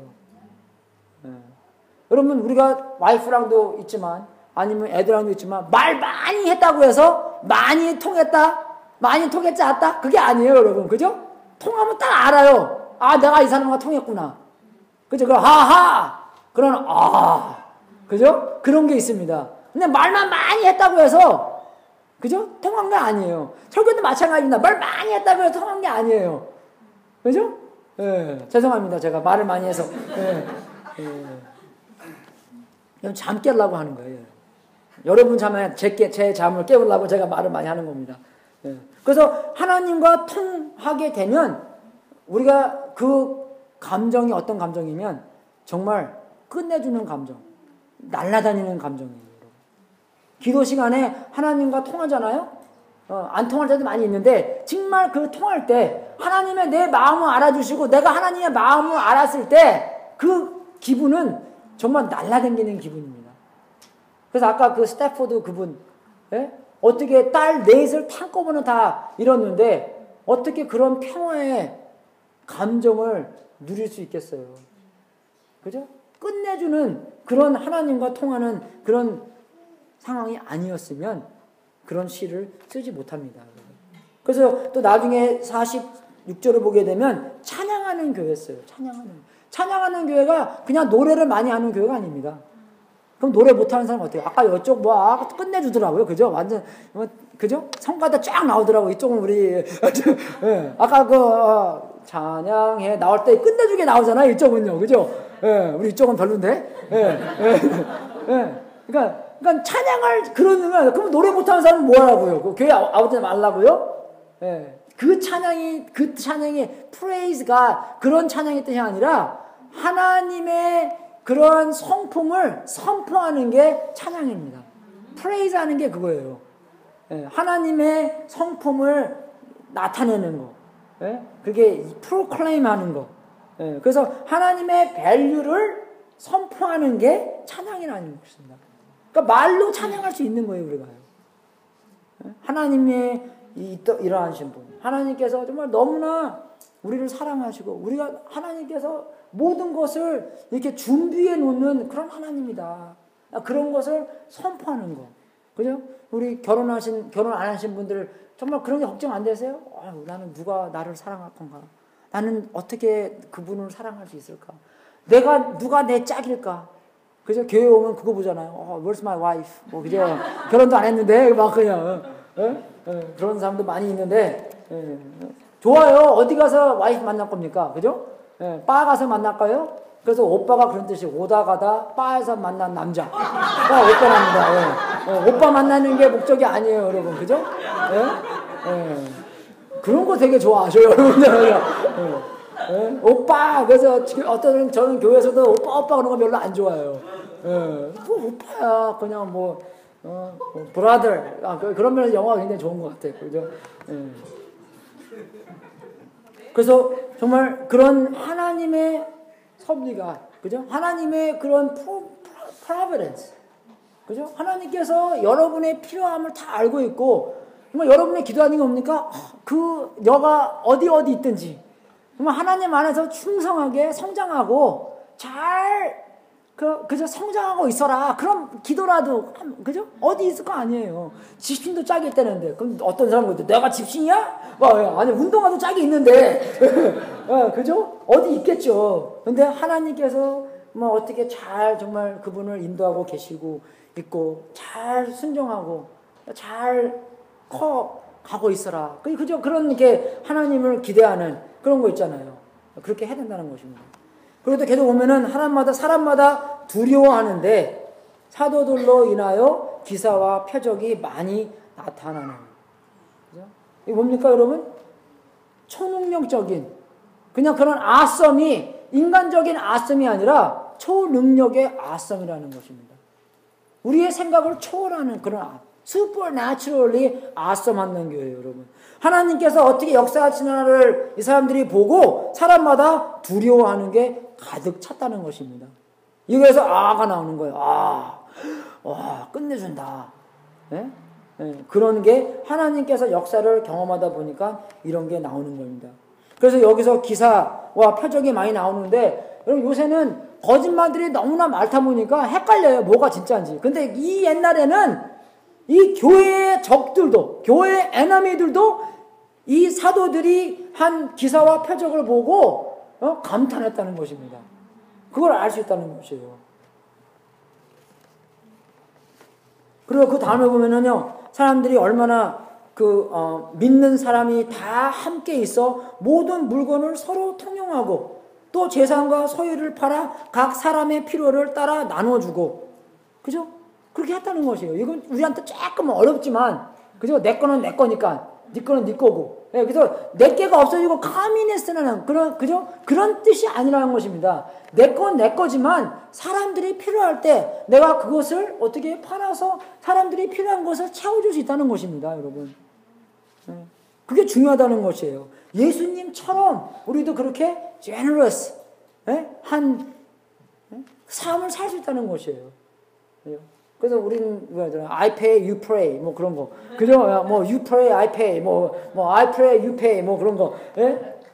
여러분 우리가 와이프랑도 있지만 아니면 애들랑도 있지만 말 많이 했다고 해서 많이 통했다 많이 통했지 않다? 그게 아니에요 여러분. 그죠? 통하면 딱 알아요. 아 내가 이 사람과 통했구나. 그죠? 그럼 하하 그런 그죠? 그런 게 있습니다. 근데 말만 많이 했다고 해서 그죠? 통한 게 아니에요. 설교도 마찬가지입니다. 말 많이 했다고 해서 통한 게 아니에요. 그죠? 예, 죄송합니다. 제가 말을 많이 해서 잠 깨려고 하는 거예요. 여러분 잠에 제 잠을 깨우려고 제가 말을 많이 하는 겁니다. 예. 그래서 하나님과 통하게 되면 우리가 그 감정이 어떤 감정이면 정말 끝내주는 감정, 날아다니는 감정이에요. 기도 시간에 하나님과 통하잖아요. 안 통할 때도 많이 있는데 정말 그 통할 때 하나님의 내 마음을 알아주시고 내가 하나님의 마음을 알았을 때 그 기분은 정말 날아다니는 기분입니다. 그래서 아까 그 스태포드 그분 어떻게 딸 넷을 한꺼번에 다 잃었는데 어떻게 그런 평화의 감정을 누릴 수 있겠어요. 그죠? 끝내주는 그런 하나님과 통하는 그런 상황이 아니었으면 그런 시를 쓰지 못합니다. 그래서 또 나중에 46절을 보게 되면 찬양하는 교회였어요. 찬양하는 교회가 그냥 노래를 많이 하는 교회가 아닙니다. 그럼 노래 못하는 사람 어때요? 아까 이쪽 끝내주더라고요. 그죠? 완전 그죠? 성가대 쫙 나오더라고요. 이쪽은 우리 아까 찬양해 나올 때 끝내주게 나오잖아요. 이쪽은요. 그죠? 우리 이쪽은 별론데. 그러니까 찬양을 그러면 노래 못하는 사람은 뭐 하라고요? 그 교회 아무데나 말라고요? 그 찬양의 프레이즈가 그런 찬양의 뜻이 아니라 하나님의 그런 성품을 선포하는 게 찬양입니다. 프레이즈 하는 게 그거예요. 하나님의 성품을 나타내는 거. 그게 프로클레임 하는 거. 그래서 하나님의 밸류를 선포하는 게 찬양이라는 것입니다. 그러니까 말로 찬양할 수 있는 거예요, 우리가. 하나님의 일어나신 분. 하나님께서 정말 너무나 우리를 사랑하시고 우리가 하나님께서 모든 것을 이렇게 준비해 놓는 그런 하나님이다. 그런 것을 선포하는 거. 그죠? 우리 결혼 안 하신 분들 정말 그런 게 걱정 안 되세요? 나는 누가 나를 사랑할 건가? 나는 어떻게 그분을 사랑할 수 있을까? 누가 내 짝일까? 그죠? 교회 오면 그거 보잖아요. Where's my wife? 뭐, 그죠? 결혼도 안 했는데, 막 그냥, 그런 사람도 많이 있는데, 좋아요. 어디 가서 와이프 만날 겁니까? 그죠? 바 가서 만날까요? 그래서 오빠가 그런 뜻이 오다 가다 바에서 만난 남자. 오빠랍니다. 오빠 만나는 게 목적이 아니에요, 여러분. 그죠? 그런 거 되게 좋아하셔요, 여러분들. 오빠. 그래서 저는 교회에서도 오빠 그런 거 별로 안 좋아해요. 뭐 오빠야. 그냥 브라더. 그런 면에서 영화가 굉장히 좋은 것 같아요. 그죠? 그래서 정말 그런 하나님의 섭리가, 그죠? 하나님의 그런 providence, 그죠? 하나님께서 여러분의 필요함을 다 알고 있고, 정말 여러분의 기도하는 게 뭡니까? 그 여가 어디 있든지, 정말 하나님 안에서 충성하게 성장하고 그저 성장하고 있어라. 그럼 기도라도, 그죠? 어디 있을 거 아니에요. 집신도 짝이 있다는데. 그럼 어떤 사람은 내가 집신이야? 아니, 운동화도 짝이 있는데. 그죠? 어디 있겠죠. 근데 하나님께서 어떻게 잘 정말 그분을 인도하고 계시고 있고, 잘 순종하고, 잘 가고 있어라. 그죠? 그런 게 하나님을 기대하는 그런 거 있잖아요. 그렇게 해야 된다는 것입니다. 그리고 또 계속 보면은 사람마다 두려워하는데 사도들로 인하여 기사와 표적이 많이 나타나는. 그죠? 이게 뭡니까, 여러분? 초능력적인, 그냥 그런 아썸이 인간적인 아썸이 아니라 초능력의 아썸이라는 것입니다. 우리의 생각을 초월하는 그런 supernaturally awesome한 교회예요, 여러분. 하나님께서 어떻게 역사하시나를 이 사람들이 보고 사람마다 두려워하는 게 가득 찼다는 것입니다. 여기에서 아가 나오는 거예요. 와, 끝내준다. 그런 게 하나님께서 역사를 경험하다 보니까 이런 게 나오는 겁니다. 그래서 여기서 기사와 표적이 많이 나오는데, 여러분 요새는 거짓말들이 너무나 많다 보니까 헷갈려요. 뭐가 진짜인지. 근데 이 옛날에는 이 교회의 적들도, 교회의 에너미들도 이 사도들이 한 기사와 표적을 보고 감탄했다는 것입니다. 그걸 알 수 있다는 것이에요. 그리고 그 다음에 보면은요, 사람들이 얼마나 믿는 사람이 다 함께 있어 모든 물건을 서로 통용하고 또 재산과 소유를 팔아 각 사람의 필요를 따라 나눠주고, 그죠? 그렇게 했다는 것이에요. 이건 우리한테 조금 어렵지만, 그죠? 내 거는 내 거니까, 네 거는 네 거고. 그래서 내 개가 없어지고 카미네스라는 그죠? 그런 뜻이 아니라는 것입니다. 내 건 내 거지만 사람들이 필요할 때 내가 그것을 어떻게 팔아서 사람들이 필요한 것을 채워줄 수 있다는 것입니다, 여러분. 그게 중요하다는 것이에요. 예수님처럼 우리도 그렇게 generous 한 삶을 살 수 있다는 것이에요. 그래서 우리는 I pay, you pray 뭐 그런 거, 그죠? you pray, I pay, I pray, you pay 뭐 그런 거,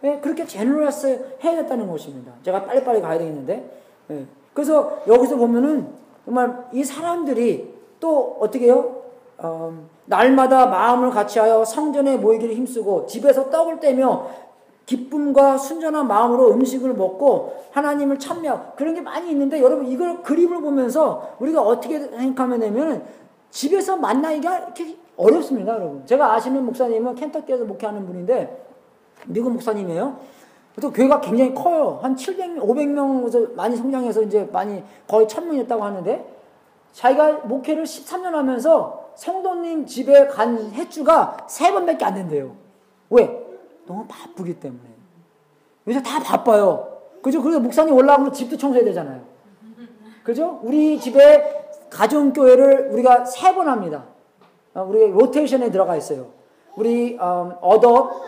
그렇게 generous 해야겠다는 것입니다. 제가 빨리빨리 가야 되겠는데, 그래서 여기서 보면은 정말 이 사람들이 또 어떻게 해요? 날마다 마음을 같이하여 성전에 모이기를 힘쓰고 집에서 떡을 떼며 기쁨과 순전한 마음으로 음식을 먹고 하나님을 찬미하고, 그런 게 많이 있는데, 여러분 이걸 그림을 보면서 우리가 어떻게 생각하면 되면 집에서 만나기가 이렇게 어렵습니다, 여러분. 제가 아시는 목사님은 켄터키에서 목회하는 분인데 미국 목사님이에요. 또 교회가 굉장히 커요. 한 700명, 500명에서 많이 성장해서 이제 많이 거의 1000명 했다고 하는데, 자기가 목회를 13년 하면서 성도님 집에 간 횟수가 3번밖에 안 된대요. 왜? 너무 바쁘기 때문에. 요새 다 바빠요. 그죠? 그래서 목사님 올라가면 집도 청소해야 되잖아요. 그죠? 우리 집에 가정교회를 우리가 3번 합니다. 우리 로테이션에 들어가 있어요. 우리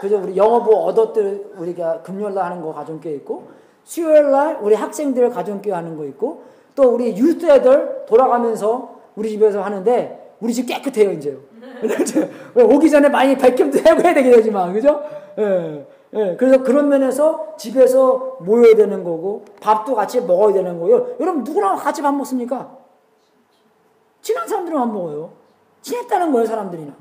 그죠? 우리 영어부 어덧들 우리가 금요일날 하는 거 가정교회 있고, 수요일날 우리 학생들 가정교회 하는 거 있고, 또 우리 유스 애들 돌아가면서 우리 집에서 하는데, 우리 집 깨끗해요, 이제요. 오기 전에 많이 백캠도 하고 해야 되긴 하지만, 그죠? 예. 예. 그래서 그런 면에서 집에서 모여야 되는 거고, 밥도 같이 먹어야 되는 거예요. 여러분, 누구랑 같이 밥 먹습니까? 친한 사람들은 안 먹어요. 친했다는 거예요, 사람들이랑.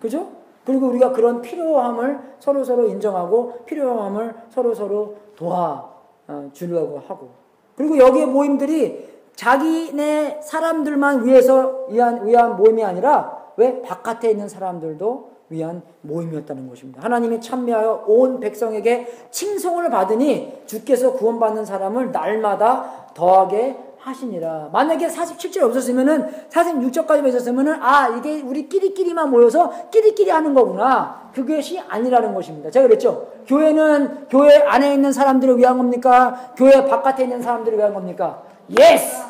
그죠? 그리고 우리가 그런 필요함을 서로서로 인정하고, 필요함을 서로서로 도와주려고 하고. 그리고 여기에 모임들이 자기네 사람들만 위한 모임이 아니라, 왜? 바깥에 있는 사람들도 위한 모임이었다는 것입니다. 하나님이 참여하여 온 백성에게 칭송을 받으니 주께서 구원받는 사람을 날마다 더하게 하시니라. 만약에 47절 없었으면은 46절까지 있었으면은 이게 우리 끼리끼리만 모여서 끼리끼리 하는 거구나. 그것이 아니라는 것입니다. 제가 그랬죠. 교회는 교회 안에 있는 사람들을 위한 겁니까? 교회 바깥에 있는 사람들을 위한 겁니까? Yes!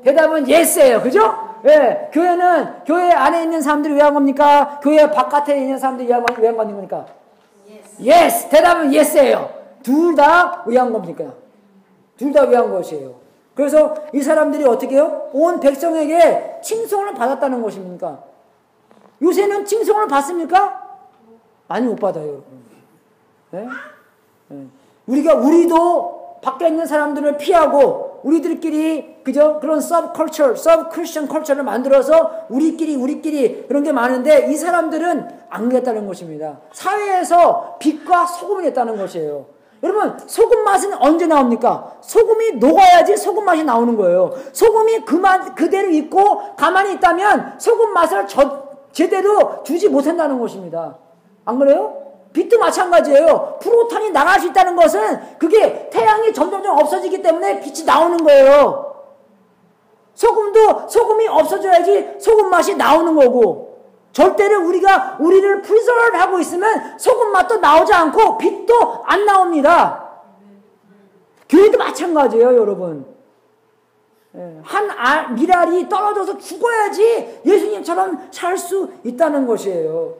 대답은 Yes예요. 그죠? 예, 교회는 교회 안에 있는 사람들을 위한 겁니까? 교회 바깥에 있는 사람들을 위한 겁니까? Yes! 대답은 Yes예요. 둘 다 위한 겁니까? 둘 다 위한 것이에요. 그래서 이 사람들이 어떻게 해요? 온 백성에게 칭송을 받았다는 것입니까? 요새는 칭송을 받습니까? 많이 못 받아요, 여러분. 네? 네. 우리도 밖에 있는 사람들을 피하고 우리들끼리 그죠? 그런 서브크리스천 컬처를 만들어서 우리끼리 그런 게 많은데 이 사람들은 안 그랬다는 것입니다. 사회에서 빛과 소금이 됐다는 것이에요. 여러분, 소금 맛은 언제 나옵니까? 소금이 녹아야지 소금 맛이 나오는 거예요. 소금이 그대로 있고 가만히 있다면 소금 맛을 제대로 주지 못한다는 것입니다. 안 그래요? 빛도 마찬가지예요. 프로톤이 나갈 수 있다는 것은 그게 태양이 점점 없어지기 때문에 빛이 나오는 거예요. 소금이 없어져야지 소금 맛이 나오는 거고, 절대로 우리를 프리저브 하고 있으면 소금 맛도 나오지 않고 빛도 안 나옵니다. 교회도 마찬가지예요, 여러분. 한 미랄이 떨어져서 죽어야지 예수님처럼 살 수 있다는 것이에요.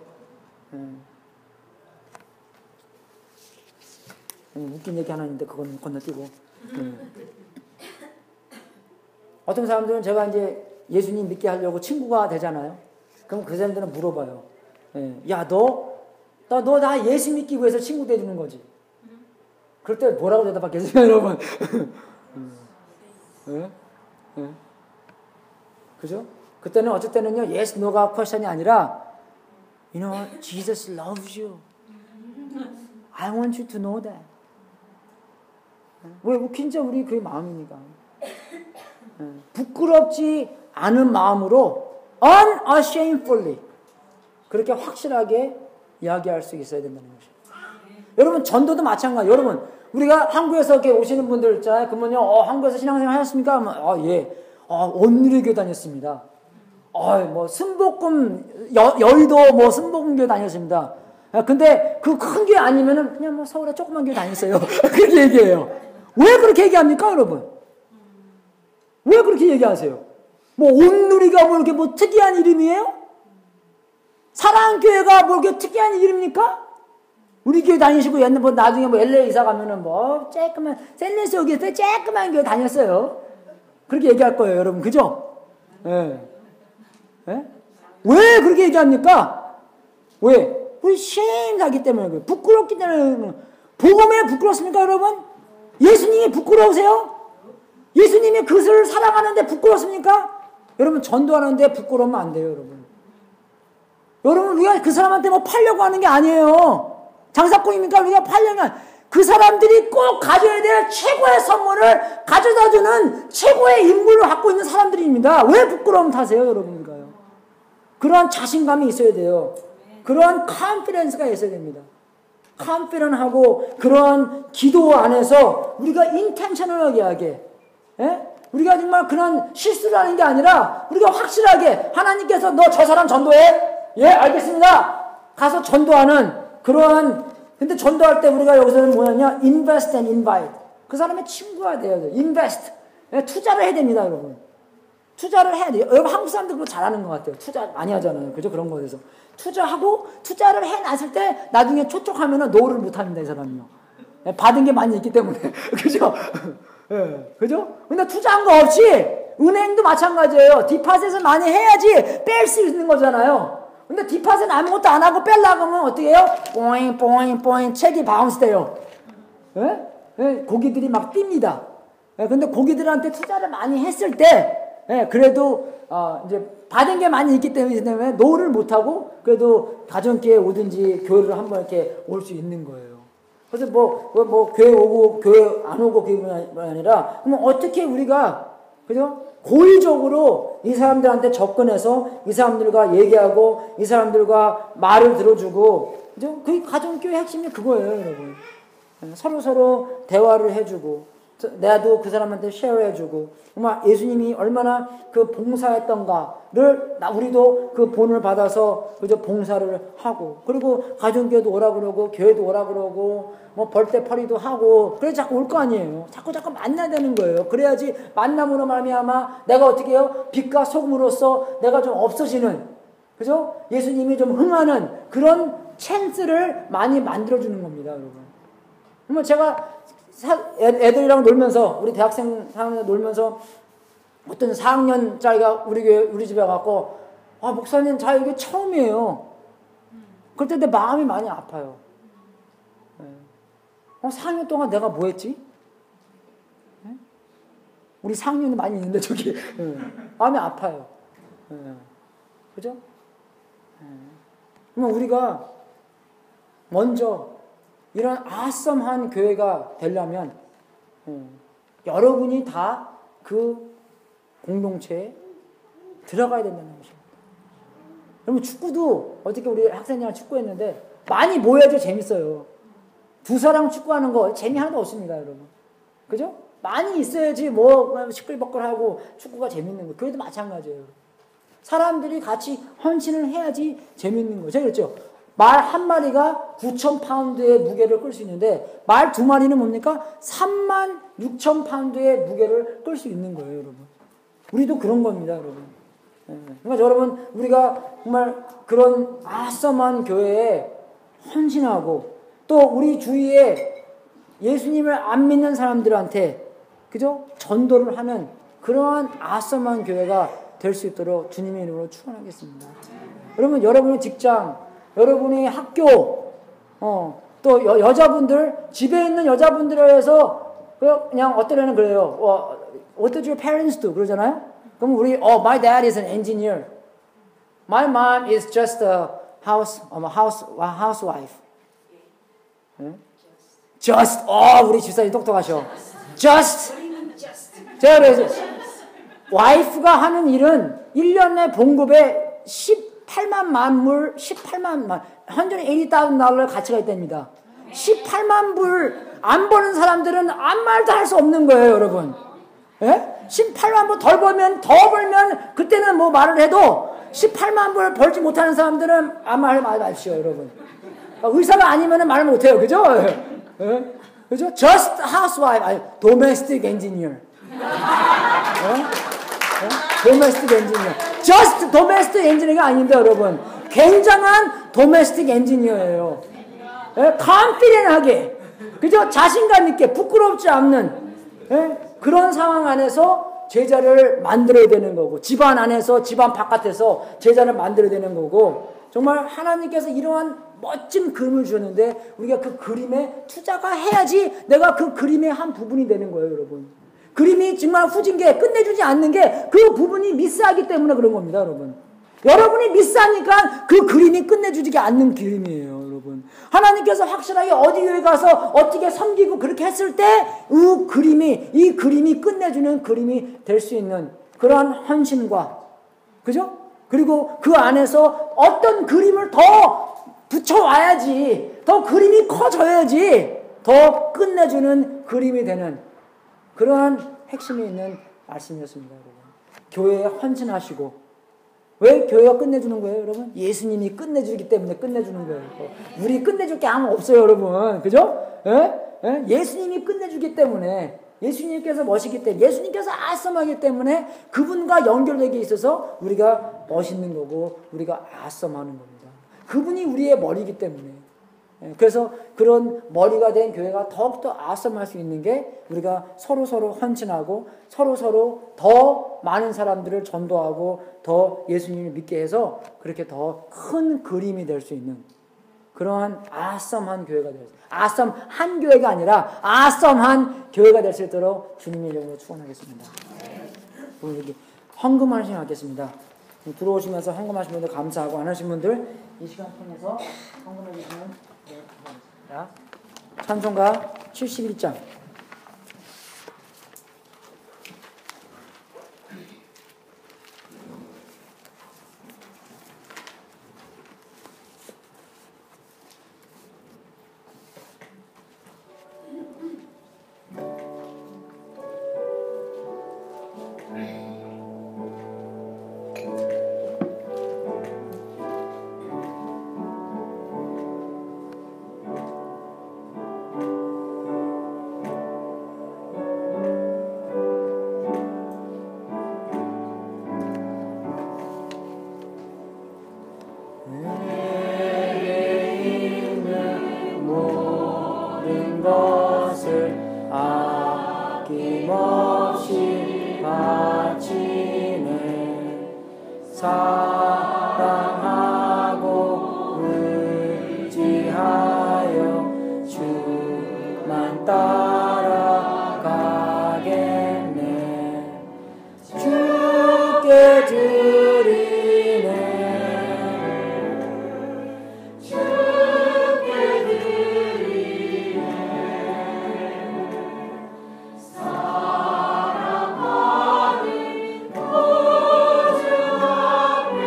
웃긴 얘기 하나 있는데 그건 건너뛰고. 어떤 사람들은 제가 이제 예수님 믿게 하려고 친구가 되잖아요. 그럼 그 사람들은 물어봐요. 야, 너 나 예수 믿기 위해서 친구 돼주는 거지? 그럴 때 뭐라고 대답하겠어요, 여러분? 그죠? 그때는 어쩔 때는요, yes, no가 퀘션이 아니라, Jesus loves you. I want you to know that. 왜? 진짜 우리 그 마음이니까. 부끄럽지 않은 마음으로 unashamedly 그렇게 확실하게 이야기할 수 있어야 된다는 것이에요. 여러분, 전도도 마찬가지. 여러분, 우리가 한국에서 이렇게 오시는 분들 있잖아요. 그러면요, 한국에서 신앙생활 하셨습니까? 예. 온누리 교회 다녔습니다. 순복음, 여의도 순복음교회 다녔습니다. 근데 그 큰 교회 아니면은 그냥 서울에 조그만 교회 다녔어요. 그렇게 얘기해요. 왜 그렇게 얘기합니까, 여러분? 왜 그렇게 얘기하세요? 온누리가 이렇게 특이한 이름이에요? 사랑교회가 이렇게 특이한 이름입니까? 우리 교회 다니시고 나중에 LA 이사 가면은 쬐끄만, 샌리스 여기에서 쬐끄만 교회 다녔어요. 그렇게 얘기할 거예요, 여러분. 그죠? 예. 예? 왜 그렇게 얘기합니까? 왜? 우리 쉐임하기 때문에 그래요. 부끄럽기 때문에. 복음에 부끄럽습니까, 여러분? 예수님이 부끄러우세요? 예수님이 그것을 사랑하는데 부끄럽습니까? 여러분, 전도하는데 부끄러우면 안 돼요, 여러분. 여러분, 우리가 그 사람한테 팔려고 하는 게 아니에요. 장사꾼입니까? 우리가 팔려고 그 사람들이 꼭 가져야 될 최고의 선물을 가져다주는 최고의 인물을 갖고 있는 사람들입니다. 왜 부끄러움 타세요, 여러분들가요? 그러한 자신감이 있어야 돼요. 그러한 컨피던스가 있어야 됩니다. 컨피던하고 그러한 기도 안에서 우리가 인텐셔널하게 하게, 우리가 정말 그런 실수를 하는 게 아니라 우리가 확실하게 하나님께서 너 저 사람 전도해? 예, 알겠습니다. 가서 전도하는 그러한. 근데 전도할 때 우리가 여기서는 뭐냐면 invest and invite. 그 사람의 친구가 돼야 돼요. invest. 투자를 해야 됩니다, 여러분. 투자를 해야 돼요. 여러분, 한국 사람들 그거 잘하는 것 같아요. 투자 많이 하잖아요. 그죠? 그런 거에서. 투자하고 투자를 해놨을 때 나중에 촉촉하면은 노를 못 합니다, 이 사람이요. 받은 게 많이 있기 때문에. 그죠? 예. 그죠? 근데 투자한 거 없이 은행도 마찬가지예요. 디파짓을 많이 해야지 뺄 수 있는 거잖아요. 근데 뒷팟은 아무것도 안 하고 뺄라고 하면 어떻게 해요? 뽀잉 뽀잉 뽀잉 책이 바운스 돼요. 예? 예? 고기들이 막 뜁니다. 예? 근데 고기들한테 투자를 많이 했을 때, 예? 그래도 이제 받은 게 많이 있기 때문에 노를 못하고 그래도 가정교회 오든지 교회를 한번 이렇게 올 수 있는 거예요. 그래서 뭐 교회 오고 교회 안 오고 그게 아니라 그러면 어떻게 우리가 그죠? 고의적으로 이 사람들한테 접근해서 이 사람들과 얘기하고 이 사람들과 말을 들어주고 그죠? 그 가정교회 핵심이 그거예요, 여러분. 서로 대화를 해주고 나도 그 사람한테 쉐어해주고 정말 예수님이 얼마나 그 봉사했던가를 우리도 그 본을 받아서 그저 봉사를 하고 그리고 가정교회도 오라 그러고 교회도 오라 그러고 뭐 벌떼퍼리도 하고 그래 자꾸 올 거 아니에요. 자꾸 만나야 되는 거예요. 그래야지 만남으로 말미암아 내가 어떻게 해요? 빛과 소금으로서 내가 좀 없어지는 그죠? 예수님이 좀 흥하는 그런 찬스를 많이 만들어주는 겁니다, 여러분. 그러면 제가 애들이랑 놀면서 우리 대학생 사람들 놀면서 어떤 4학년짜리가 우리 집에 와갖고 목사님 저 이게 처음이에요. 그럴 때 내 마음이 많이 아파요. 4학년 동안 내가 뭐 했지? 우리 4학년이 많이 있는데 저기 마음이 아파요. 그죠? 그러면 우리가 먼저 이런 아썸한 교회가 되려면 여러분이 다 그 공동체에 들어가야 된다는 것입니다. 여러분 축구도 어떻게 우리 학생이랑 축구했는데 많이 모여야지 재밌어요. 두 사람 축구하는 거 재미 하나도 없습니다, 여러분. 그죠? 많이 있어야지 뭐 시끌벅걸하고 축구가 재밌는 거. 교회도 마찬가지예요. 사람들이 같이 헌신을 해야지 재밌는 거예요. 제가 그랬죠. 말 한 마리가 9,000파운드의 무게를 끌 수 있는데 말 두 마리는 뭡니까? 36,000파운드의 무게를 끌 수 있는 거예요, 여러분. 우리도 그런 겁니다, 여러분. 그러니까 여러분 우리가 정말 그런 아썸한 교회에 헌신하고 또 우리 주위에 예수님을 안 믿는 사람들한테 그죠? 전도를 하는 그러한 아썸한 교회가 될 수 있도록 주님의 이름으로 축원하겠습니다. 여러분 여러분의 직장 여러분의 학교, 또 여자분들, 집에 있는 여자분들에 해서 그냥 어떤 애는 그래요. What did your parents do? 그러잖아요. 그럼 우리, my dad is an engineer. My mom is just a housewife. Just, 우리 집사님 똑똑하셔. Just. 제가 그래서, 와이프가 하는 일은 1년에 봉급에 18만 불, $180,000 가치가 있답니다. 18만 불 안 버는 사람들은 아무 말도 할 수 없는 거예요, 여러분. 예? 18만 불 덜 벌면, 더 벌면, 그때는 뭐 말을 해도 18만 불 벌지 못하는 사람들은 아무 말 마십시오, 여러분. 의사가 아니면 말 못해요, 그죠? 예? 그죠? Just housewife, 아니, domestic engineer. domestic engineer. just domestic engineer가 아닌데 여러분 굉장한 domestic engineer예요. confident하게 그죠? 자신감 있게 부끄럽지 않는 그런 상황 안에서 제자를 만들어야 되는 거고 집안 안에서 집안 바깥에서 제자를 만들어야 되는 거고 정말 하나님께서 이러한 멋진 그림을 주셨는데 우리가 그 그림에 투자가 해야지 내가 그 그림의 한 부분이 되는 거예요, 여러분. 그림이 정말 후진게 끝내주지 않는 게 그 부분이 미스하기 때문에 그런 겁니다, 여러분. 여러분이 미스하니까 그 그림이 끝내주지 않는 그림이에요, 여러분. 하나님께서 확실하게 어디 교회 가서 어떻게 섬기고 그렇게 했을 때 이 그림이 끝내주는 그림이 될 수 있는 그러한 헌신과 그죠? 그리고 그 안에서 어떤 그림을 더 붙여와야지 더 그림이 커져야지 더 끝내주는 그림이 되는 그러한 핵심이 있는 말씀이었습니다, 여러분. 교회에 헌신하시고 왜 교회가 끝내주는 거예요, 여러분? 예수님이 끝내주기 때문에 끝내주는 거예요. 우리 끝내줄 게 아무 없어요, 여러분. 그죠? 예수님이 끝내주기 때문에 예수님께서 멋있기 때문에 예수님께서 아썸하기 때문에 그분과 연결되기 있어서 우리가 멋있는 거고 우리가 아썸하는 겁니다. 그분이 우리의 머리이기 때문에 그래서 그런 머리가 된 교회가 더욱더 아썸할 수 있는 게 우리가 서로 헌신하고 서로 더 많은 사람들을 전도하고 더 예수님을 믿게 해서 그렇게 더 큰 그림이 될 수 있는 그러한 아썸한 교회가 될 수, 아썸한 교회가 아니라 아썸한 교회가 될 수 있도록 주님의 이름으로 축원하겠습니다. 오늘 여기 헌금하시면 하겠습니다. 들어오시면서 헌금하신 분들 감사하고 안 하신 분들 이 시간 통해서 헌금해 주시면 감사하겠습니다. 찬송가 71장. 사랑하고 의지하여 주만 따라가겠네. 주께 드리네. 주께 드리네. 사랑하는 구주 앞에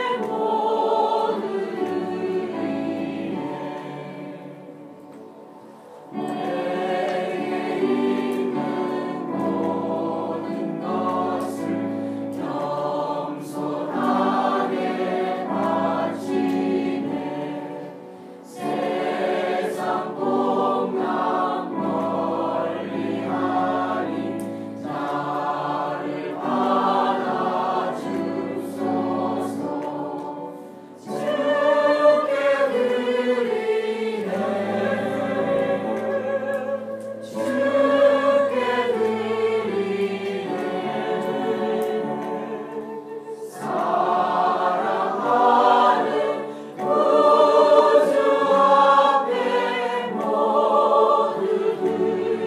모두 드리네. 내게 있는 모든 것을 겸손하게 바치네. 세상 공양 멀리하니 나를 받아주소서. 주께 드리네. 주께 드리네. 사랑하는 구주 앞에 모두 드리네.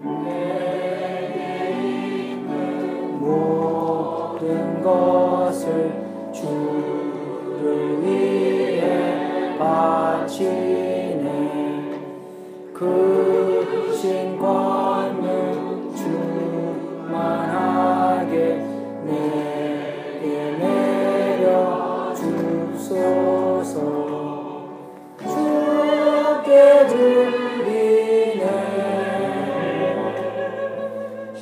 내게 있는 모든 것을 주를 위해 바치네. 그 신권을 충만하게 내게 내려 주소서. 주께 드리네.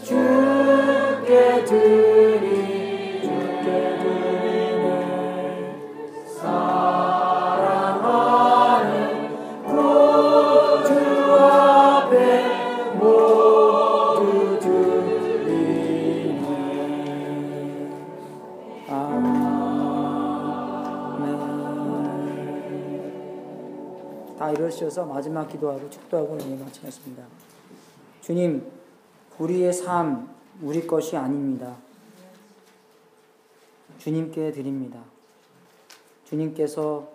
주께 드리네. 사랑하는 구주 앞에 모두 드리네. 아멘. 다 이러셔서 마지막 기도하고 축도하고 예 마치겠습니다. 주님, 우리의 삶, 우리 것이 아닙니다. 주님께 드립니다. 주님께서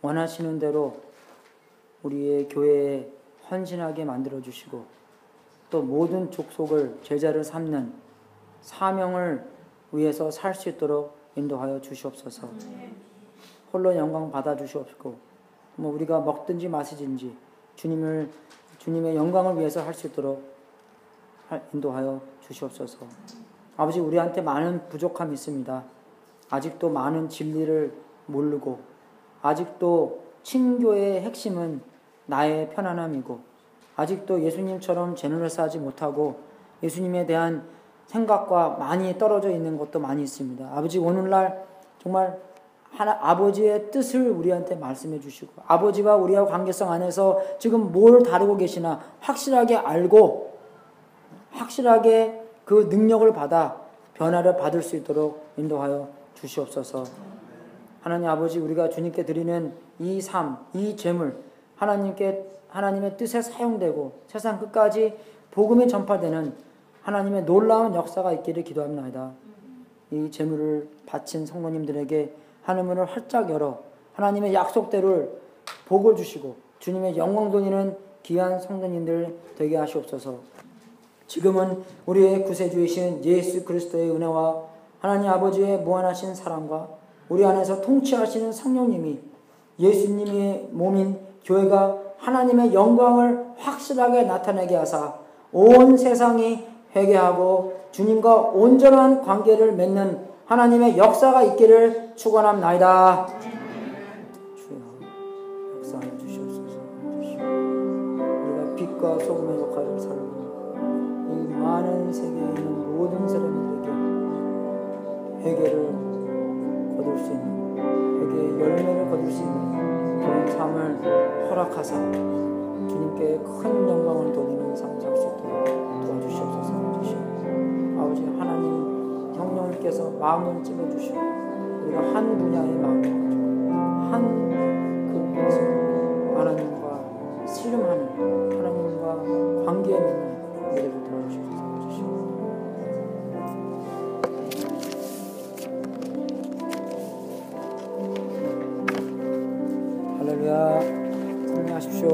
원하시는 대로 우리의 교회에 헌신하게 만들어 주시고 또 모든 족속을 제자를 삼는 사명을 위해서 살 수 있도록 인도하여 주시옵소서. 홀로 영광 받아 주시옵시고 우리가 먹든지 마시든지 주님의 영광을 위해서 할 수 있도록 인도하여 주시옵소서. 아버지, 우리한테 많은 부족함이 있습니다. 아직도 많은 진리를 모르고 아직도 친교의 핵심은 나의 편안함이고 아직도 예수님처럼 제너럴스하지 못하고 예수님에 대한 생각과 많이 떨어져 있는 것도 많이 있습니다. 아버지, 오늘날 정말 아버지의 뜻을 우리한테 말씀해 주시고 아버지와 우리와 관계성 안에서 지금 뭘 다루고 계시나 확실하게 알고 확실하게 그 능력을 받아 변화를 받을 수 있도록 인도하여 주시옵소서. 하나님 아버지, 우리가 주님께 드리는 이 삶, 이 재물, 하나님의 뜻에 사용되고 세상 끝까지 복음이 전파되는 하나님의 놀라운 역사가 있기를 기도합니다. 이 재물을 바친 성도님들에게 하늘문을 활짝 열어 하나님의 약속대로를 복을 주시고 주님의 영광 돌리는 귀한 성도님들 되게 하시옵소서. 지금은 우리의 구세주이신 예수 그리스도의 은혜와 하나님 아버지의 무한하신 사랑과 우리 안에서 통치하시는 성령님이 예수님의 몸인 교회가 하나님의 영광을 확실하게 나타내게 하사 온 세상이 회개하고 주님과 온전한 관계를 맺는 하나님의 역사가 있기를 축원합나이다. 주여 역사하여 주시옵소서. 우리가 빛과 소금의 역할을 살고 이 많은 세계에 있는 모든 사람들에게 회개를 거둘 수 있는, 회개의 열매를 거둘 수 있는 그런 삶을 허락하사 주님께 큰 영광을 돌리는 삶을 살 수 있도록 도와주시옵소서. 아버지 하나님 성령님께서 마음을 찔러주시고 우리가 한 분야의 마음을 가지고 한 그곳에서 하나님과 씨름하는, 하나님과 관계에 있는 우리를 도와주시옵소서. 할렐루야. 승리하십시오.